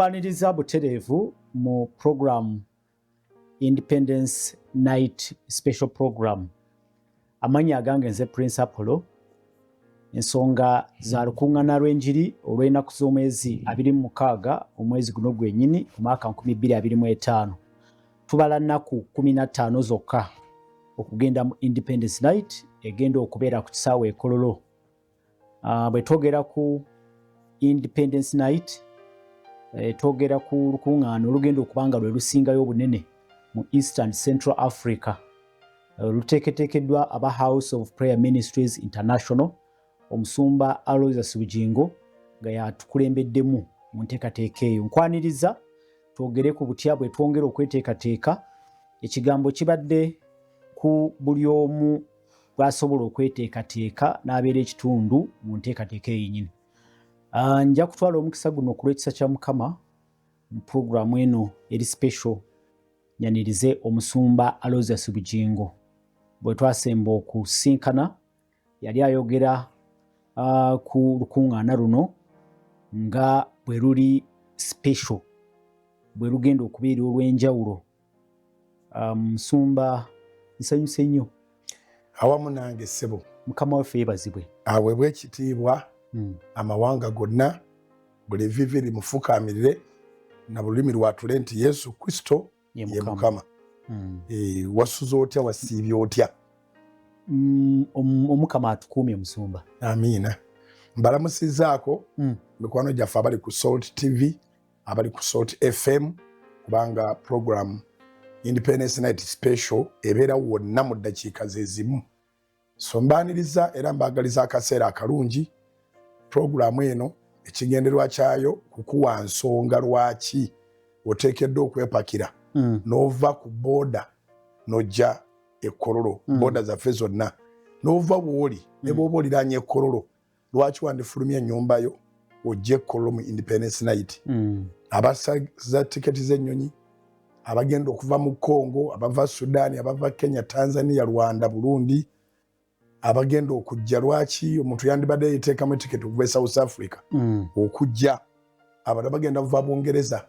Tupaniriza butereevu mu program Independence Night Special Program. Amanyi agange nze Prince Apollo. Ensonga za lukuŋŋaana lw'enjiri olw'ennaku z'omwezi 26 omwezi guno gwennyini mu mwaka 2025. Tubala nnaku 15 zokka okugenda mu Independence Night egenda okubeera ku kisaawe e Kololo. Bwe twogera ku Independence Night twogera ku lukuŋŋaana olugenda okuba nga lwe lusingayo obunene mu Eastern Central Africa. Luteeketeekeddwa aba House of Prayer Ministries International, omusumba Aloysius Bugingo nga yatukulembeddemu mu nteekateeka eyo. Nkwaniriza twogere ku butya bwe twongera okweteekateeka. Ekigambo kibadde ku buli omu bw'asobola okweteekateeka n'abeera ekitundu mu nteekateeka yennyini. Nja kutwala omukisa guno ku lw'ekisa kya Mukama mu puroguramu eno eri special nyanirize omusumba Aloysius Bugingo. Bwe twasemba okusinkana yali ayogera ku lukuŋŋaana luno nga bwe luli special, bwe lugenda okubeera olw'enjawulo. Musumba nsanyuse nnyo. Awamu nange ssebo. Mukama waffe yeebazibwe. Aweebwe ekitiibwa amawanga gonna, buli vvivi limufukaamirire na bulimi lwatule nti Yesu Kristo ye Mukama. Wasuza otya, wasiibye otya? Omukama atukuumye musumba. Amiina. Mbalamusizaako mikwano gyaffe abali ku Salt TV, abali ku Salt FM, kubanga program Independence Night Special ebeera wonna mu ddakiika ze zimu. So mbaaniriza era mbaagaliza akaseera akalungi. Programu eno ekigendererwa kyayo kukuwa nsonga lwaki oteekeddwa okwepakira n'ova ku booda n'ojja e Kololo, booda zaffe zonna n'ova wooli ne bw'oba oliraanye e Kololo, lwaki wandifulumya ennyumba yo ojje e Kololo mu Independence Night. Abasaza tiketi z'ennyonyi, abagenda okuva mu Congo, abava Sudan, abava Kenya, Tanzania, Rwanda, Burundi, abagenda okujja, lwaki omuntu yandibadde yeteekamu etiketi okuva e South Africa okujja, abalala bagenda kuva Bungereza,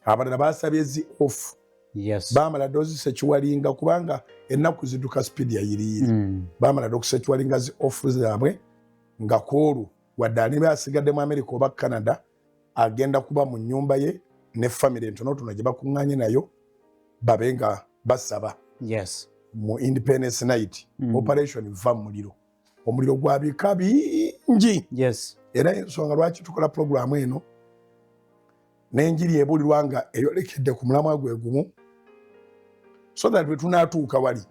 abalala baasabye zi off, baamala dde ozisekiwalinga kubanga ennaku zidduka sipiidi yayiriire, baamala dde okusekiwalinga zi off zaabwe nga kwolwo wadde aniba asigadde mu America oba Canada agenda kuba mu nnyumba ye ne famire entonotono gye bakuŋŋaanye nayo babe nga basaba mu Independence Night. Operation va muliro, omuliro gwabika bingi. Era ensonga lwaki tukola programu eno n'enjiri ebuulirwa nga eyolekedde ku mulamwa gwe gumu, so that bwe tunaatuuka wali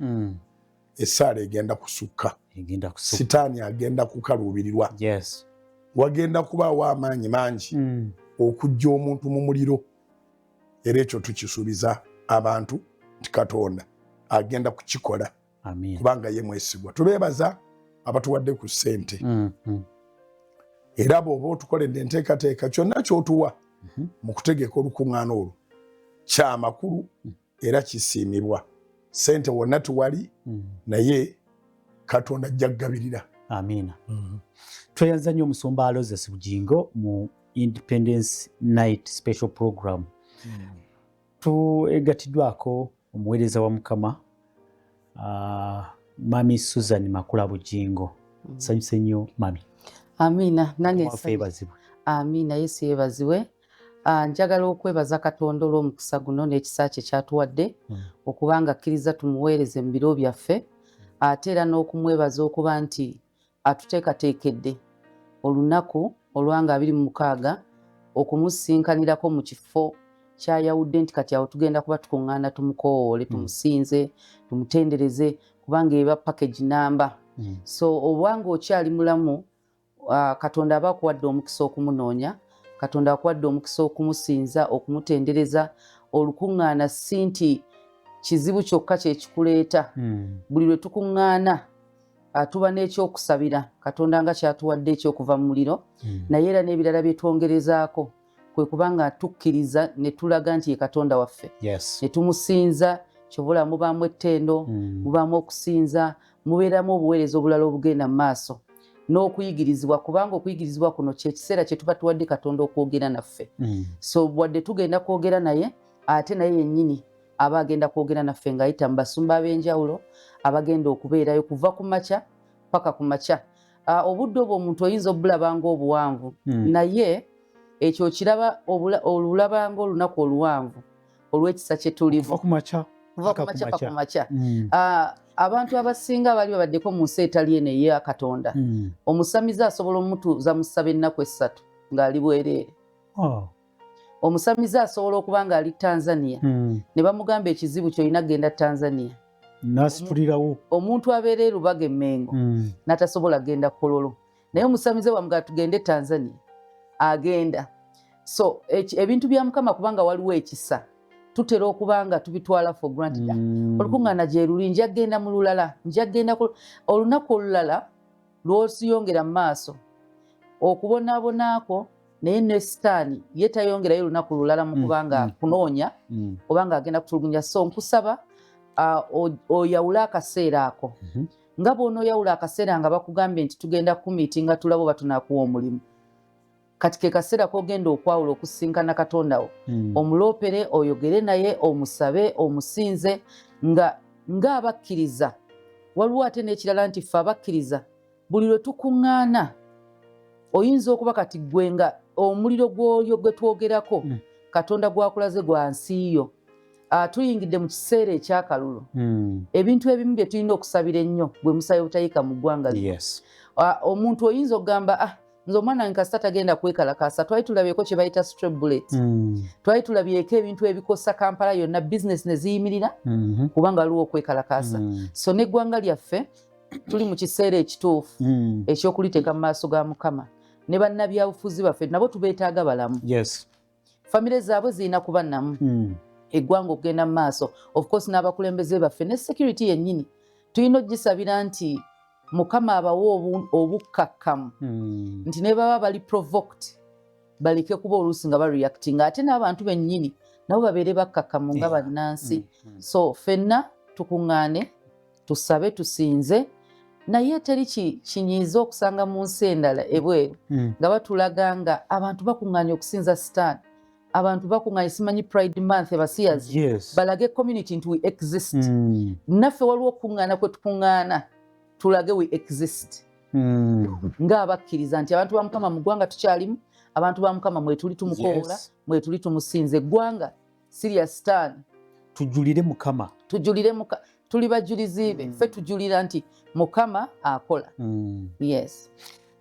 essaala egenda kusukka, sitaani agenda kukaluubirirwa, wagenda kubaawo amaanyi mangi okujja omuntu mu muliro. Era ekyo tukisuubiza abantu nti Katonda agenda kukikola kubanga ye mwesigwa. Tubeebaza abatuwadde ku ssente era bw'oba otukoledde enteekateeka, kyonna ky'otuwa mu kutegeka olukuŋŋaana olwo kya makulu era kisiimibwa. Ssente wonna tuwali naye Katonda ajja kugabirira. Amiina. Tweyanza nnyo omusumba Aloysius Bugingo mu Independence Night Special Program. Tuegatiddwako omuweereza wa Mukama Mami Susan Makula Bugingo. Sanyuse nnyo Mami. Amiina. Nange yeebazibwe. Amiina. Yesu yeebazibwe. Njagala okwebaza Katonda olw'omukisa guno n'ekisa kye kyatuwadde okubanga akkiriza tumuweereze mu biro byaffe, ate era n'okumwebaza okuba nti atuteekateekedde olunaku olwanga 26 okumusinkanirako mu kifo kyayawudde nti kati awo tugenda kuba tukuŋŋaana tumukoowole, tumusinze, tumutendereze kubanga eba package namba. So obwanga okyali mulamu, Katonda aba akuwadde omukisa okumunoonya, Katonda akuwadde omukisa okumusinza, okumutendereza. Olukuŋŋaana si nti kizibu kyokka kye kikuleeta. Buli lwe tukuŋŋaana tuba n'ekyokusabira Katonda nga kyatuwadde ekyokuva mu muliro, naye era n'ebirala bye twongerezaako kwe kubanga tukkiriza ne tulaga nti ye Katonda waffe, ne tumusinza. Kyobula mubaamu ettendo, mubaamu okusinza, mubeeramu obuweereza obulala obugenda mu maaso. n'okuyigirizibwa kubanga okuyigirizibwa kuno kyekiseera kye tuba tuwadde Katonda okwogera naffe. So wadde tugenda kwogera naye ate naye yennyini aba agenda kwogera naffe ng'ayita mu basumba ab'enjawulo abagenda okubeerayo kuva ku makya paka ku makya. Obudde obwo omuntu oyinza obulaba ng'obuwanvu naye ekyo kiraba olulaba ng'olunaku oluwanvu olw'ekisa kye tulimu kuva ku makya paka ku makya. Abantu abasinga bali babaddeko mu nsi etali eno eya Katonda omusamize asobola omutuuza mu ssaba ennaku 3 ng'ali bwereere. Omusamize asobola okuba ng'ali Tanzania ne bamugamba ekizibu ky'olina genda Tanzania nasitulirawo omuntu abeera Rubaga Emmengo n'atasobola genda Kololo naye omusamize wamugamba tugende Tanzania agenda. So ebintu bya Mukama kubanga waliwo ekisa tutera okuba nga tubitwala for granted. Olukuŋŋaana gye luli nja genda mu lulala nja genda olunaku olulala lw'osiyongera mu maaso okubonaabonaako naye ne sitaani ye tayongerayo olunaku lulala mu kubanga kunoonya kubanga agenda kutulugunya. So nkusaba oyawule akaseera ako nga bw'onooyawula akaseera nga bakugambye nti tugenda kumiitinga tulaba oba tunaakuwa omulimu. Kati ke kaseera k'ogenda okwawula okusinkana Katonda wo omuloopere oyogere naye omusabe omusinze ng'abakkiriza. Waliwo ate n'ekirala nti ffe abakkiriza buli lwe tukuŋŋaana oyinza okuba kati gwe nga omuliro gw'oyo gwe twogerako Katonda gwakulaze gwa nsi yo. Tuyingidde mu kiseera ekyakalulu ebintu ebimu bye tulina okusabira ennyo bwe musabe butayiika mu ggwanga lino. Omuntu oyinza okugamba nze omwana wange kasita tagenda kwekalakaasa twali tulabyeko kye bayita stray bullets twali tulabyeko ebintu ebikosa Kampala yonna bizinesi ne ziyimirira kubanga waliwo okwekalakaasa. So n'eggwanga lyaffe tuli mu kiseera ekituufu ekyokuliteeka mu maaso ga Mukama ne bannabyabufuzi baffe nabo tubeetaaga balamu. Famire zaabwe zirina kuba namu eggwanga okugenda mu maaso. Of course n'abakulembeze baffe ne security yennyini tulina ogisabira nti Mukama abawo obukkakkamu nti ne baba bali provoked baleke kuba oluusi nga bareacting ate n'abantu bennyini nabo babeere bakkakkamu nga bannansi. So ffenna tukuŋŋaane tusabe tusinze naye teri kinyiiza okusanga mu nsi endala ebweru nga batulaga nga abantu bakuŋŋaanye okusinza sitaani abantu bakuŋŋaanye simanyi Pride Month abasiyazi balage community nti we exist. Naffe waliwo okuŋŋaana kwe tukuŋŋaana tulage we exist ng'abakkiriza nti abantu ba Mukama mu ggwanga tukyalimu abantu ba Mukama mwetuli tumukoola mwetuli tumusinze eggwanga serious sitaani tujulire Mukama tuli bajulizi be ffe tujulira nti Mukama akola.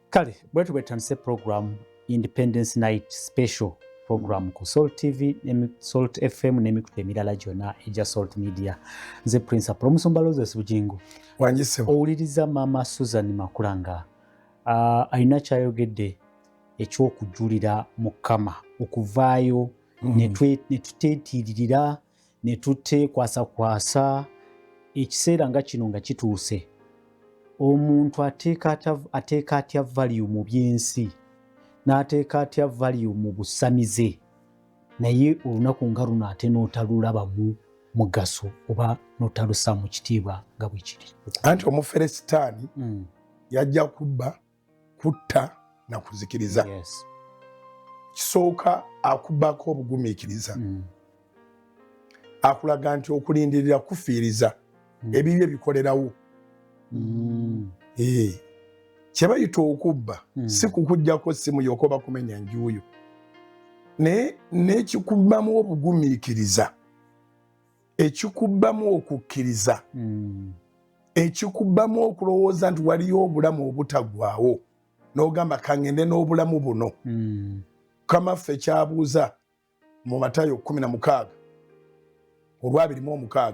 Kale bwetu bwetandise program Independence Night Special program ku Salt TV Salt FM n'emikutu emirala gyonna egya Salt Media. Nze Principal Omusumba Roses Bugingo owuliriza Maama Susan Makulanga alina kyayogedde ekyokujulira Mukama okuvaayo ne tuteetiiririra ne tuteekwasakwasa ekiseera nga kino nga kituuse. Omuntu ateeka atya value mu by'ensi n'ateeka atya value mu busamize naye olunaku nga luno ate n'otalulabamu mugaso oba n'otalussa mu kitiibwa nga bwe kiri. Anti omufere sitaani yajja kubba kutta na kuzikiriza. Kisooka akubbako obugumiikiriza akulaga nti okulindirira kufiiriza ebibyo bikolerawo. Kye bayita okubba si kukuggyako simu yokoba kumenya njuuyo n'ekikubbamu obugumiikiriza ekikubbamu okukkiriza ekikubbamu okulowooza nti waliyo obulamu obutaggwaawo n'ogamba kangende n'obulamu buno. Kamaffe kyabuuza mu Matayo 16 olwa 26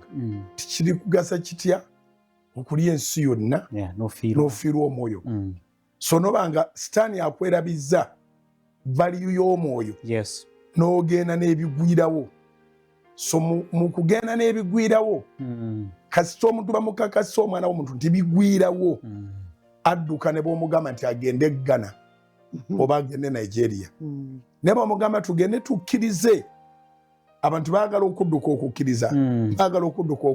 tikiri kugasa kitya okulya ensi yonna n'ofiirwa omwoyo. So nobanga sitaani akwerabizza valiyu y'omwoyo n'ogenda n'ebigwirawo. So mu kugenda n'ebigwirawo kasita omuntu bamukakasa omwana w'omuntu nti bigwirawo adduka ne bw'omugamba nti agende Ghana oba agende Nigeria ne bw'omugamba tugende tukkirize. Abantu baagala okudduka okukkiriza baagala okudduka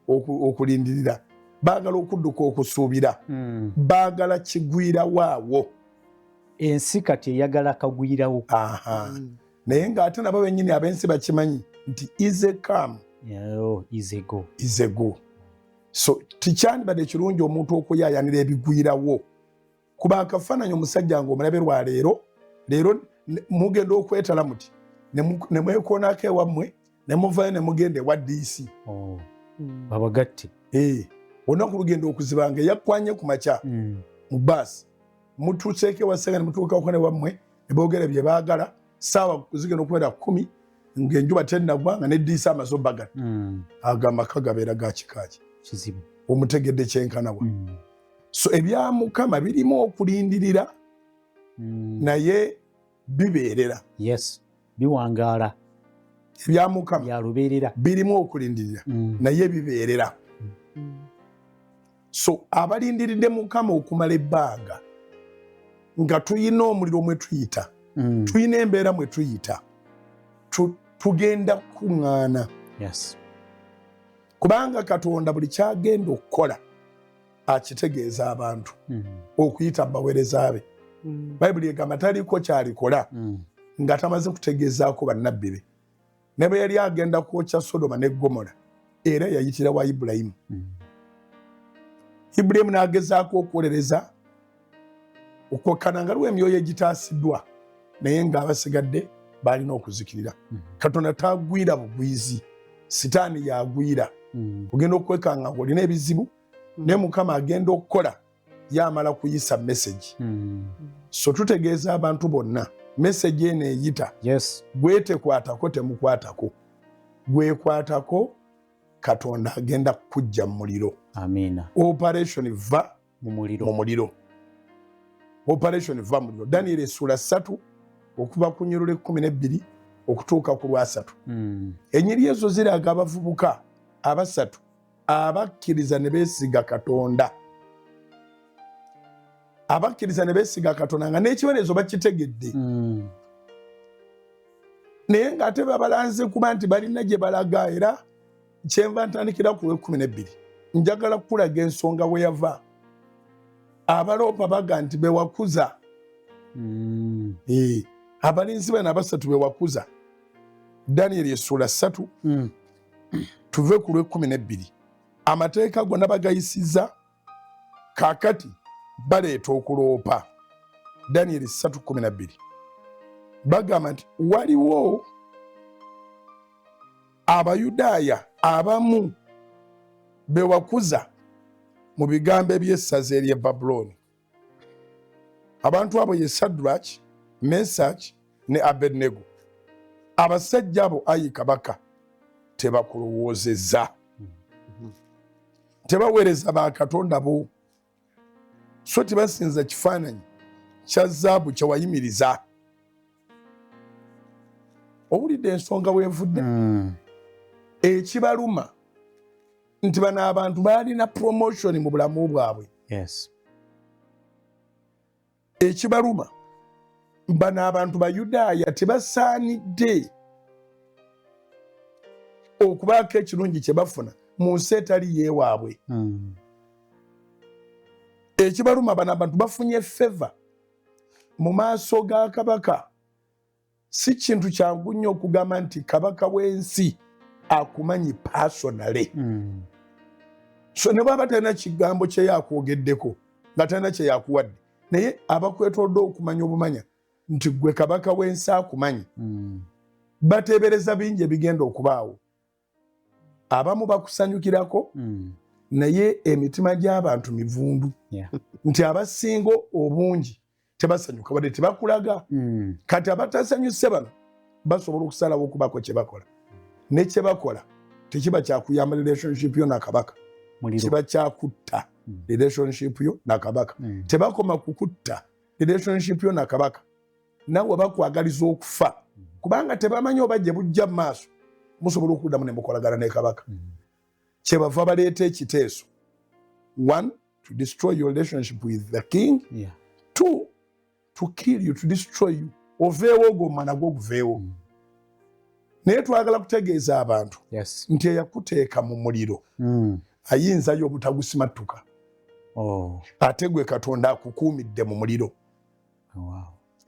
okulindirira baagala okudduka okusuubira baagala kigwira waawo ensi kati eyagala kagwirawo naye ng'ate nabo bennyini ab'ensi bakimanyi nti is a come is a go so tikyandibadde kirungi omuntu okuyaayanira ebigwirawo kuba akafaananyi omusajja ng'omulabe lwaleero mugenda okwetala muti ne mwekoonako ewammwe ne muvayo ne mugenda ewa DC babagatte olunaku lugenda okuziba nga eyakwanye ku makya mu baasi mutuuseeko ewasenga ne mutuukako ne wammwe ne boogera bye baagala saawa zigenda okubeera 10 ng'enjuba tennagwa nga ne DC amaze obbagala ago amaka gabeera ga kikaaki kizibu omutegedde kyenkanawa so ebya Mukama birimu okulindirira naye bibeerera yes biwangaala ebya Mukama byalubeerera birimu okulindirira naye bibeerera so abalindiridde Mukama okumala ebbanga nga tuyina omuliro mwe tuyita tuyina embeera mwe tuyita tugenda kuŋŋaana yes kubanga Katonda buli kyagenda okukola akitegeeza abantu okuyita baweereza be bayibuli egamba taliiko kyalikola nga tamaze kutegeezaako bannabbi be ne bwe yali agenda kwokya Sodoma ne Gomora era yayitira wa Ibulayimu Ibulayimu n'agezaako okwolereza okwokkana nga lwe emyoyo egitaasiddwa naye ng'abasigadde balina okuzikirira Katonda tagwira bugwizi sitaani yagwira ogenda okwekanga ng'olina ebizibu naye Mukama agenda okukola yamala kuyisa message so tutegeeza abantu bonna message eno eyita gwetekwatako temukwatako gwekwatako Katonda agenda kujja mu muliro operation va mu muliro operation va mu muliro Daniel essula 3 okuva ku nnyiriri 12 okutuuka ku lwasatu ennyiri ezo ziraga abavubuka abasatu abakkiriza ne beesiga Katonda nga n'ekibonerezo bakitegedde naye ng'ate babalanze kuba nti balina gye balaga era kyenva ntandikira ku lw'12 njagala kukulaga ensonga we yava abaloopa baga nti bewakuza abalinzi bano abasatu bewakuza Daniel essula 3 tuve ku lw'12 amateeka gonna bagayisiza kaakati baleeta okuloopa Daniel 3:12 bagamba nti waliwo Abayudaaya abamu bewakuza mu bigambo eby'essaza ery'e Babuloni abantu abo ye Shadrach, Meshach ne Abednego abasajja abo ayi kabaka tebakulowoozezza tebaweereza bakatonda bo so tebasinza kifaananyi kya zaabu kye wayimiriza owulidde ensonga weevudde ekibaluma nti bano abantu baalina promotion mu bulamu bwabwe ekibaluma bano abantu Bayudaaya tebasaanidde okubaako ekirungi kye bafuna mu nsi etali yeewaabwe ekibaluma bano abantu bafunye feva mu maaso ga kabaka si kintu kyangu nnyo okugamba nti kabaka w'ensi akumanyi personally so ne bwaba talina kigambo kye yakwogeddeko nga talina kye yakuwadde naye abakwetodde okumanya obumanya nti gwe kabaka w'ensi akumanyi bateebereza bingi ebigenda okubaawo abamu bakusanyukirako naye emitima gy'abantu mivundu nti abasinga obungi tebasanyuka wadde tebakulaga kati abatasanyuse bano basobola okusalawo okubako kye bakola ne kye bakola tekiba kyakuyamba relationship yo nakabaka kiba kyakutta relationship yo nakabaka tebakoma kukutta relationship yo nakabaka nawe bakwagaliza okufa kubanga tebamanyi oba gye bujja mu maaso musobola okuddamu ne mukolagana ne kabaka kyebava baleeta ekiteeso 1 to destroy your relationship with the king 2 to kill you to destroy you oveewo ogwomma nagwo guveewo naye twagala kutegeeza abantu nti eyakuteeka mu muliro ayinzayo obutagusimattuka ate gwe Katonda akukuumidde mu muliro.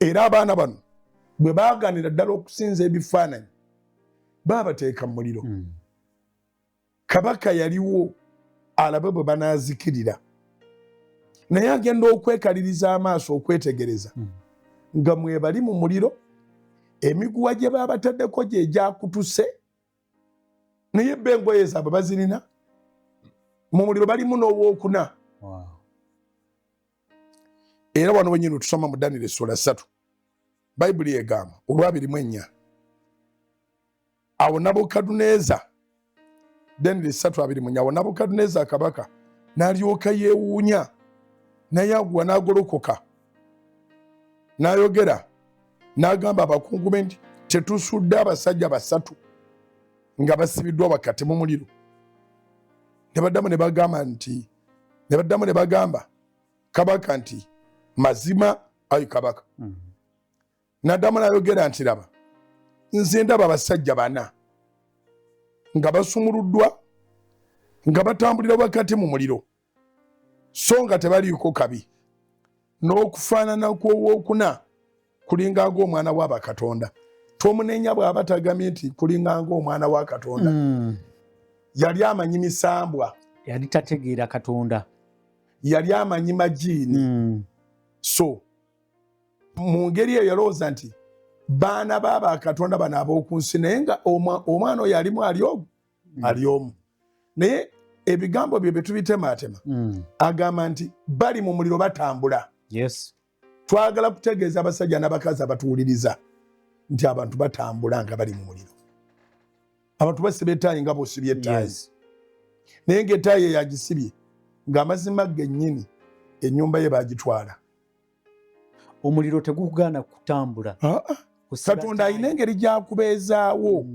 Era abaana bano bwe baaganira ddala okusinza ebifaananyi baabateeka mu muliro. Kabaka yaliwo alabe bwe banaazikirira, naye agenda okwekaliriza amaaso okwetegereza nga mwebali mu muliro, emiguwa gye baabataddeko gye gyakutuse, naye bo engoye zaabwe bazirina mu muliro, balimu n'owookuna. Era wano wenyini tusoma mu Daniel essula 3 Bayibuli egamba olwabirimu 4 awo Nabukadduneeza, Daniel 3:24, awo Nabukadduneeza kabaka n'alyoka yeewuunya, naye agwa n'agolokoka n'ayogera n'agamba abakungu be nti, tetusudde abasajja 3 nga basibiddwa wakati mu muliro? Ne baddamu ne bagamba kabaka nti, mazima ayi kabaka. N'addamu n'ayogera nti, laba, nze ndaba abasajja 4 nga basumuluddwa nga batambulira wakati mu muliro, so nga tebaliiko kabi, n'okufaanana kw'owookuna kulinga ng'omwana wa bakatonda. Tomunenya bw'aba tagamye nti kulinga ng'omwana wa Katonda. Yali amanyi misambwa, yali tategeera Katonda, yali amanyi majiini. So mu ngeri eyo yalowooza nti baana ba Katonda bano ab'oku nsi, naye nga omwana oyo alimu ali omu. Naye ebigambo bye tubitemaatema, agamba nti bali mu muliro batambula. Twagala kutegeeza abasajja n'abakazi abatuwuliriza nti abantu batambula nga bali mu muliro. Abantu basiba ettaayi nga bw'osibye ettaayi, naye ng'ettaayi eyo agisibye ng'amazima gennyini ennyumba ye baagitwala. Omuliro tegukugaana kutambula. Katonda alina engeri gy'akubeezaawo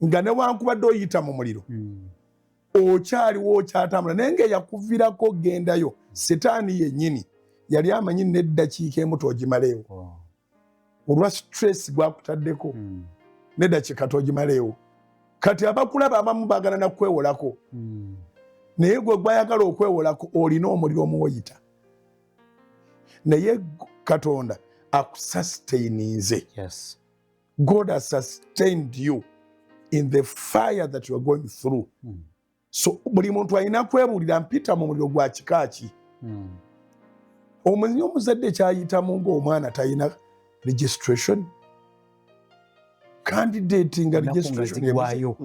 nga newankubadde oyita mu muliro okyaliwo okyatambula, naye ng'eyakuviirako gendayo Setaani yennyini yali amanyi n'eddakiika emu toogimaleewo. Olwa stress gwakutaddeko n'eddakiika toogimaleewo. Kati abakulaba abamu baagala nakwewolako, naye gwe gwayagala okwewolako olina omuliro omuwoyita. Naye Katonda akusustaininze. God has sustained you in the fire that you are going through. So buli muntu alina kwebuulira, mpita mu muliro gwa kika ki? Omuzinyi omuzadde kyayitamu ng'omwana talina registration, candidate nga registration zigwayo.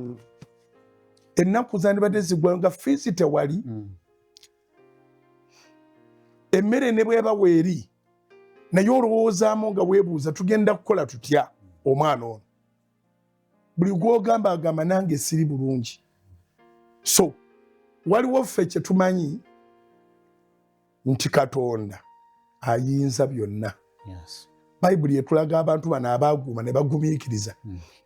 Ennaku zandibadde zigwayo nga fiisi tewali. Emmere ne bweba weeri, naye olowoozaamu nga weebuuza tugenda kukola tutya omwana ono. Buli gw'ogamba agamba nange siri bulungi. So waliwo ffe kye tumanyi nti Katonda ayinza byonna. Bayibuli etulaga abantu bano abaaguuma ne bagumiikiriza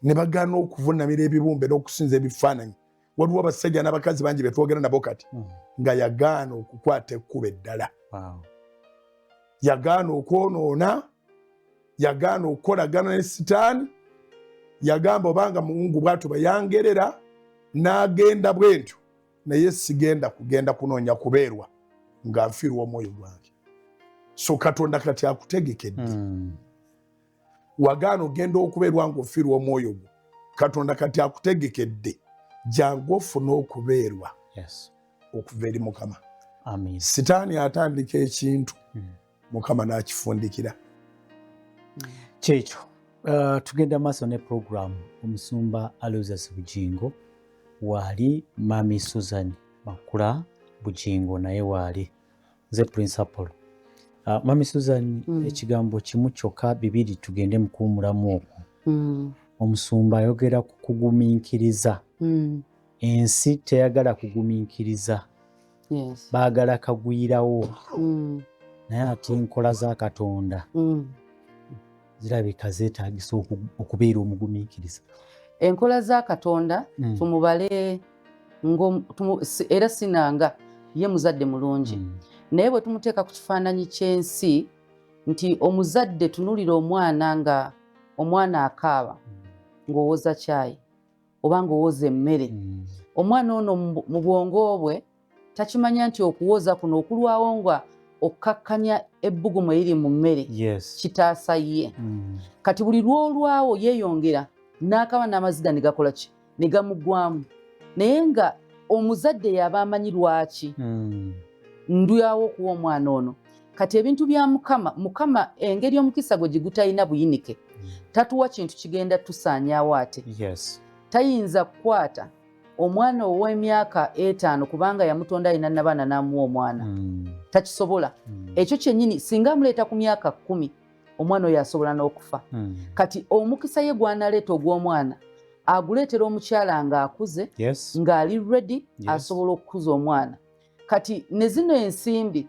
ne bagaana okuvuunamira ebibumbe n'okusinza ebifaananyi. Waliwo abasajja n'abakazi bangi be twogera nabo kati nga yagaana okukwata ekkubo eddala. Yagaana okwonoona, yagaana okukolagana ne Sitaani, yagamba obanga Mungu bw'atyo bayangerera n'agenda bwentyo, naye sigenda kugenda kunoonya kubeerwa nga nfiirwa omwoyo gwange. So Katonda kati akutegekedde. Wagaana ogenda okubeerwa ng'ofiirwa omwoyo gwo, Katonda kati akutegekedde jangu ofune okubeerwa okuva eri Mukama. Sitaani atandika ekintu, Mukama n'akifundikira. Kyekyo tugenda maaso ne program omusumba Aloysius Bugingo, waali Mami Susan Makula Bugingo naye waali nze principal. Mami Susan, ekigambo kimu kyokka bibiri tugende mu kuwummulamu okwo. Omusumba ayogera ku kugumiikiriza. Ensi teyagala kugumiikiriza, baagala kagwirawo. Naye ate enkola za Katonda zirabika zeetaagisa okubeera omugumiikiriza. Enkola za Katonda tumubale era sinanga ye muzadde mulungi, naye bwe tumuteeka ku kifaananyi ky'ensi nti omuzadde tunulira omwana nga omwana akaaba ng'owoza kyayi, obanga owoza emmere omwana ono mu bwongo bwe takimanya nti okuwoza kuno okulwawo nga okkakkanya ebbugumu eriri mu mmere kitaasa ye kati buli lwolwawo yeeyongera n'akaba n'amaziga ne gakola ki ne gamugwamu naye nga omuzadde yaba amanyi lwaki ndyawo okuwa omwana ono kati ebintu bya mukama engeri omukisa gwe gigutalina buyinike tatuwa kintu kigenda tusaanyaawo ate tayinza kukwata omwana ow'emyaka 5 kubanga yamutonda alina nabaana n'amuwa omwana takisobola ekyo kyennyini singa amuleeta ku myaka 10 omwana oyo asobola n'okufa kati omukisa ye gwanaleeta ogw'omwana aguleetera omukyala ng'akuze ng'ali ready asobola okukuza omwana kati ne zino ensimbi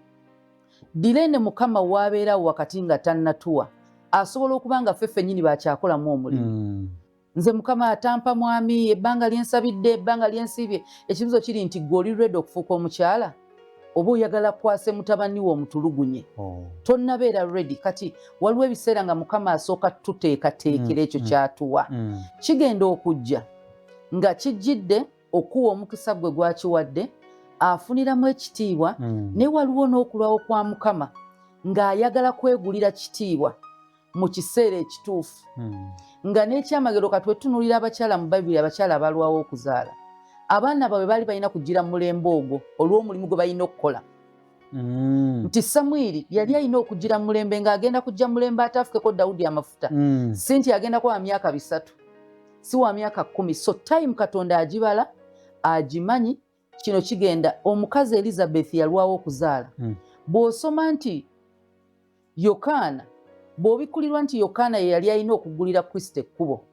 direne mukama waabeerawo wakati nga tannatuwa asobola okuba nga ffe ffennyini bakyakolamu omulimu nze mukama atampa mwami ebbanga lyensabidde ebbanga lyensiibye ekibuzo kiri nti gwe oli ready okufuuka omukyala oba oyagala kukwase mutabani wo omutulugunye tonnabeera ready kati waliwo ebiseera nga mukama asooka tuteekateekera ekyo kyatuwa kigenda okujja nga kijjidde okuwa omukisa gwe gwakiwadde afuniramu ekitiibwa naye waliwo n'okulwawo kwa mukama ng'ayagala kwegulira kitiibwa mu kiseera ekituufu nga n'ekyamagero kati wetunuulira abakyala mu bayibuli abakyala abalwawo okuzaala abaana baabwe baali balina kugira mu mulembe ogwo olw'omulimu gwe balina okukola nti Samwiri yali alina okugira mu mulembe ng'agenda kujja mulembe ataafukeko Dawudi amafuta si nti agenda kuba wa myaka 3 si wa myaka 10 so time Katonda agibala agimanyi kino kigenda omukazi Elizabeth yalwawo okuzaala bw'osoma nti Yokaana bw'obikulirwa nti Yokaana ye yali alina okugulira Kristo ekkubo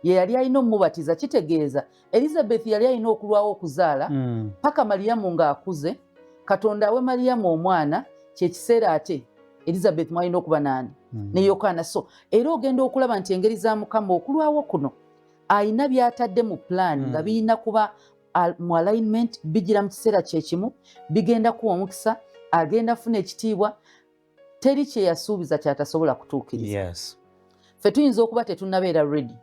ye yali alina omubatiza kitegeeza Elizabeth yali alina okulwawo okuzaala paka Mariyamu ng'akuze Katonda awe Mariyamu omwana kyekiseera ate Elizabeth mwalina okuba nani ne Yokaana so era ogenda okulaba nti engeri za mukama okulwawo kuno ayina by'atadde mu plan nga birina kuba mu alignment bigira mu kiseera kyekimu bigenda kuwa omukisa agenda funa ekitiibwa teri kye yasuubiza kyatasobola kutuukiriza ffe tuyinza okuba tetunnabeera ready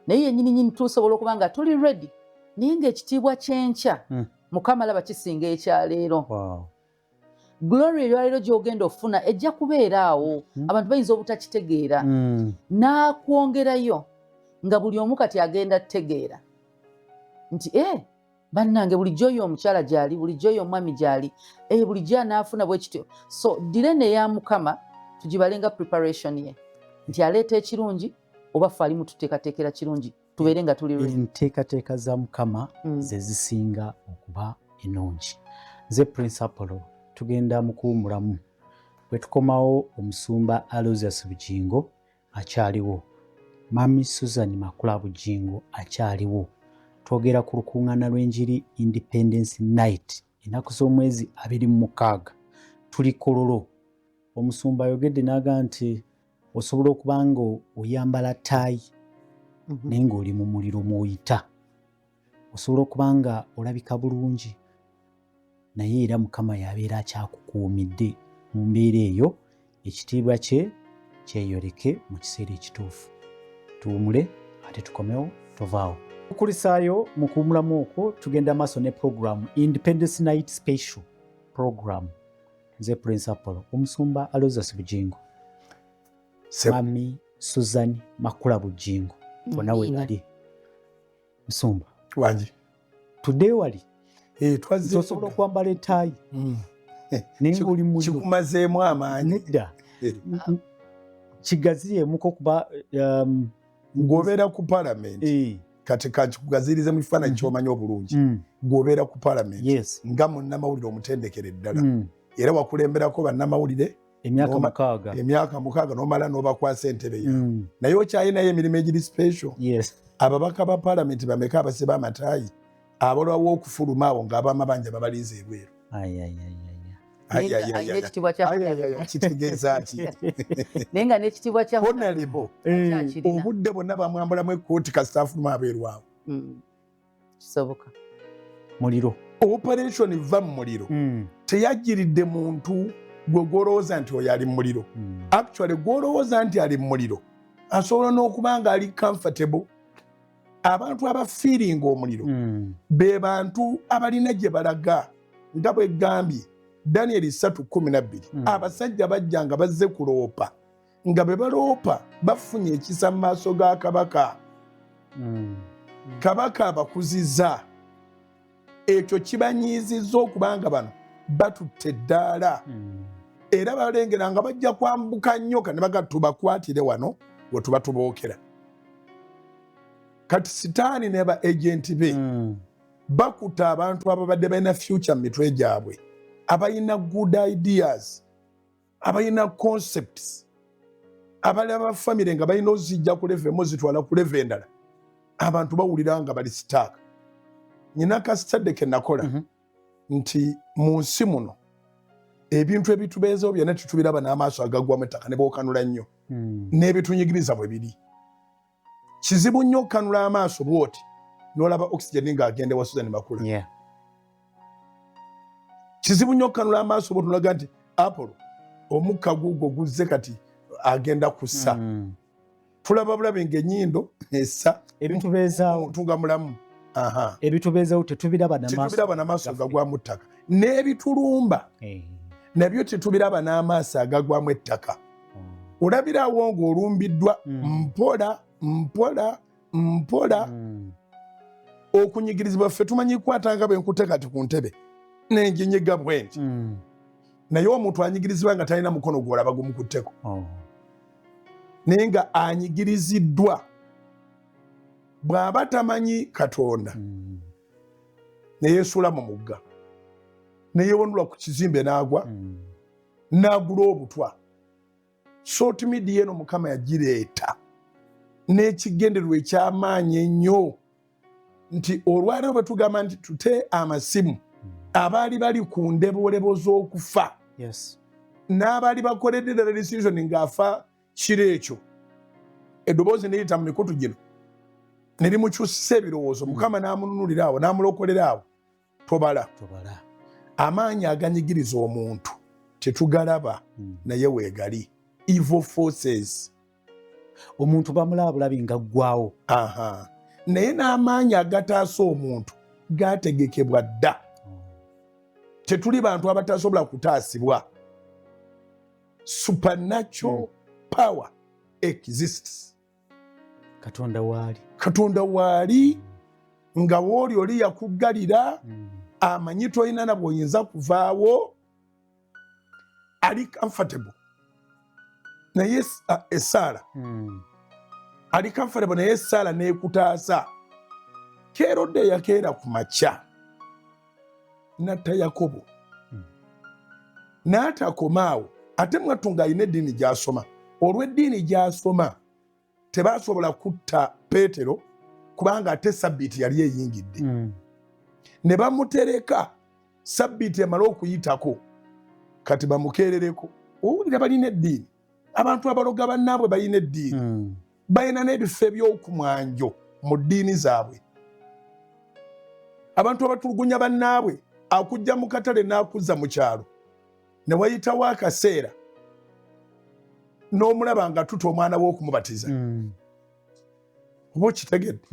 naye yennyini tusobola okuba nga tuli ready naye ng'ekitiibwa kyenkya mukama laba kisinga ekyaleero glory eyaleero gy'ogenda ofuna ejja kubeera awo abantu bayinza obutakitegeera n'akwongerayo nga buli omu kati agenda tutegeera nti bannange bulijjo oyo omukyala gy'ali bulijjo oyo omwami gy'ali bulijjo anaafuna bwe kityo so direne eya mukama tugibalenga preparation ye nti aleeta ekirungi oba ffe ali mututeekateekera kirungi tubeere nga tuli enteekateeka za mukama ze zisinga okuba ennungi nze Prince Apollo tugenda mu kuwumulamu bwe tukomawo omusumba Aloysius Bugingo akyaliwo mami Susan Makula Bugingo akyaliwo twogera ku lukuŋŋaana lw'enjiri Independence Night ennaku z'omwezi 26 tuli Kololo omusumba ayogedde n'aga nti osobola okuba nga oyambala ttaayi naye ng'oli mu muliro mw'oyita osobola okuba nga olabika bulungi naye era mukama yabeera akyakukuumidde mu mbeera eyo ekitiibwa kye kyeyoleke mu kiseera ekituufu tuwumule ate tukomewo tovaawo okulisaayo mu kuwumulamu okwo tugenda maaso ne program Independence Night Special program nze Prince Apollo omusumba Aloysius Bugingo mami Susan Makula Bugingo bona we ali musumba wangi tudde wali twaze osobola okwambala ettaayi naye ng'oli mu kikumazeemu amaanyi nedda kigaziyemuko kuba ng'obeera ku palamenti kati kakikugazirize mu kifaananyi ky'omanyi obulungi ng'obeera ku palamenti nga munnamawulire omutendekere ddala era wakulemberako bannamawulire emyaka 6 n'omala n'obakwasa entebe yawe naye okyalinayo emirimu egiri special ababaka ba palamenti bameka abasiba amataayi abalwawo okufuluma abo ng'abamabanja babalinze ebweru kitegeeza ki naye nga n'ekitiibwa kya honorable obudde bwonna bamwambulamu ekkooti kasita afuluma abeerwawo kisoboka muliro operation va mu muliro teyajjiridde muntu gwe gwolowooza nti oyo ali mu muliro actually gwolowooza nti ali mu muliro asobola n'okuba nga ali comfortable abantu abafiiringa omuliro be bantu abalina gye balaga nga bwe gambye Daniel 3:12 abasajja bajja nga bazze kuloopa nga be baloopa bafunye ekisa mu maaso ga kabaka kabaka abakuzizza ekyo kibanyiizizza okubanga bano batutte eddaala era balengera nga bajja kwambuka nnyoka ne baga tubakwatire wano we tuba tubookera kati sitaani ne ba agenti be bakuta abantu ababadde balina future mu mitwe gyabwe abalina good ideas abalina concepts abalina bafamire nga balina ozijja ku leve emu zitwala ku leve endala abantu bawulira nga bali sitaaka nyina kasitadde ke nakola nti mu nsi muno ebintu ebitubeezewo byonna tetubiraba n'amaaso agagwamu ettaka ne bookanula nnyo n'ebitunyigiriza bwe biri kizibu nnyo okukanula amaaso bwoti n'olaba oxygen ng'agenda wa Susan Makula kizibu nnyo okukanula amaaso bwoti n'olaga nti Apollo omukka gugwo guzze kati agenda kussa tulaba bulabe ng'ennyindo essa ebitubeezaawo tunga mulamu ebitubeezewo tetubiraba n'amaaso agagwamu ettaka n'ebitulumba nabyo tetubiraba n'amaaso agagwamu ettaka olabirawo ng'olumbiddwa mpola okunyigirizibwa ffe tumanyi kwatanga bwenkute kati ku ntebe nenjinyiga bwenti naye omuntu anyigirizibwa nga talina mukono gwolaba gumukutteko naye nga anyigiriziddwa bw'aba tamanyi Katonda neyeesula mu mugga neyewonula ku kizimbe n'agwa n'agula obutwa short media eno Mukama yagireeta n'ekigendererwa eky'amaanyi ennyo nti olwaleero bwe tugamba nti tute amasimu abaali bali ku ndeboolebo z'okufa n'abaali bakoledde ddala decision ng'afa kiro ekyo eddoboozi neriyita mu mikutu gino ne limukyusa ebirowoozo Mukama n'amununulira awo n'amulokolera awo tobala amaanyi aganyigiriza omuntu tetugalaba naye weegali evil forces omuntu bamulaba bulabi nga ggwawo naye n'amaanyi agataasa omuntu gategekebwa dda tetuli bantu abatasobola kutaasibwa supernatural power exists Katonda waali nga wooli oli yakuggalira amanyi tolina na bw'oyinza kuvaawo ali comfortable naye Esaala ali comfortable naye Esaala neekutaasa keerodde yakeera ku makya natta Yakobo n'atakomaawo ate mwattu ng'alina eddiini gy'asoma olw'eddiini gy'asoma tebaasobola kutta Peetero kubanga ate sabbiiti yali eyingidde ne bamutereka sabbiiti emala okuyitako kati bamukeerereko owulira balina eddiini abantu abaloga bannaabwe balina eddiini balina n'ebifo ebyokumwanjo mu ddiini zaabwe abantu abatulugunya bannaabwe akujja mu katale n'akuzza mu kyalo ne wayitawo akaseera n'omulaba nga tuta omwana w'okumubatiza oba okitegedde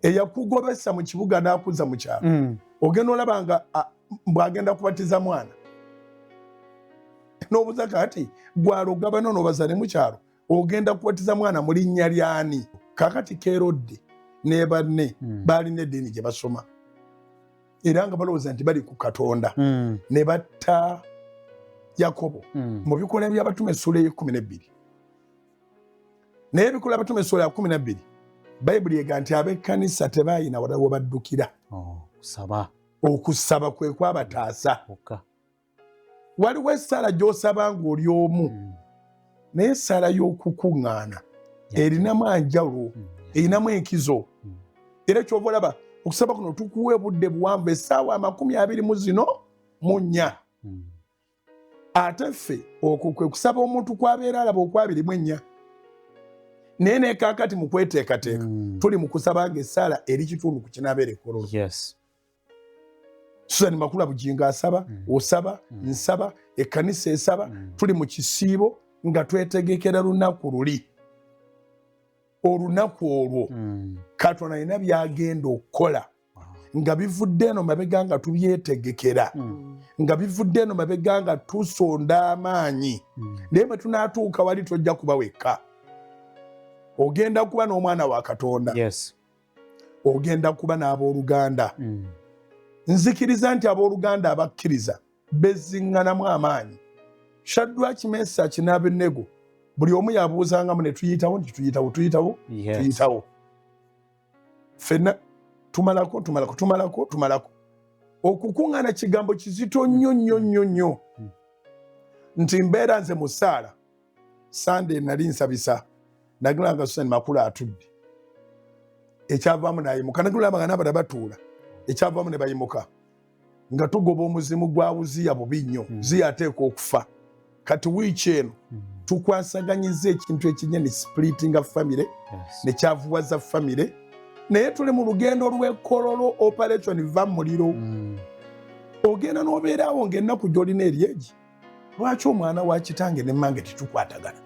eyakugobesa mu kibuga n'akuzza mu kyalo ogenda olaba nga bw'agenda kubatiza mwana n'obuza kati gwaloga bano n'obaza ne mu kyalo ogenda kubatiza mwana mu linnya lyani kakati Keerodde ne banne baalina eddiini gye basoma era nga balowooza nti bali ku Katonda ne batta Yakobo mu Bikolwa by'Abatume essula y'E12 naye Ebikolwa by'Abatume essula ya 12 Bayibuli ega nti ab'ekkanisa tebaayina wala we baddukira okusaba kwe kwabataasa waliwo essaala gy'osaba ng'oli omu naye essaala y'okukuŋŋaana erinamu anjawulo erinamu enkizo era kyova olaba okusaba kuno tukuwa obudde buwanvu essaawa 24 ate ffe okwo kwe kusaba omuntu kw'abeera alaba okw24 naye nekakati mu kweteekateeka tuli mu kusaba ng'essaala eri kitundu ku kinaabeera ekkololo Susan Makula Bujinga asaba osaba nsaba ekkanisa esaba tuli mu kisiibo nga twetegekera lunaku luli olunaku olwo Katonda alina byagenda okukola nga bivudde eno mabega nga tubyetegekera nga bivudde eno mabega nga tusonda amaanyi naye bwe tunaatuuka wali tojja kuba wekka ogenda kuba n'omwana wa Katonda ogenda kuba n'abooluganda nzikiriza nti abooluganda abakkiriza beziŋŋanamu amaanyi Shadrach Mesach n'Abenego buli omu yabuuzangamu ne tuyitawo nti tuyitawo ffenna tumalako okukuŋŋaana kigambo kizito nnyo nti mbeera nze mu ssaala Sunday nali nsabisa nagulanga Susan Makulu atudde ekyavaamu nayimuka nagulanga n'abala batuula ekyavaamu ne bayimuka nga tugoba omuzimu gwa Uziya bubi nnyo Uziya ateeka okufa kati wiiki eno tukwasaganyiza ekintu ekinyeni splitting family nekyavuwaza family naye tuli mu lugendo lw'ekkololo operation va muliro ogenda n'obeerawo ng'ennaku gy'olina eryegi lwaki omwana wa kitange ne mmange tetukwatagana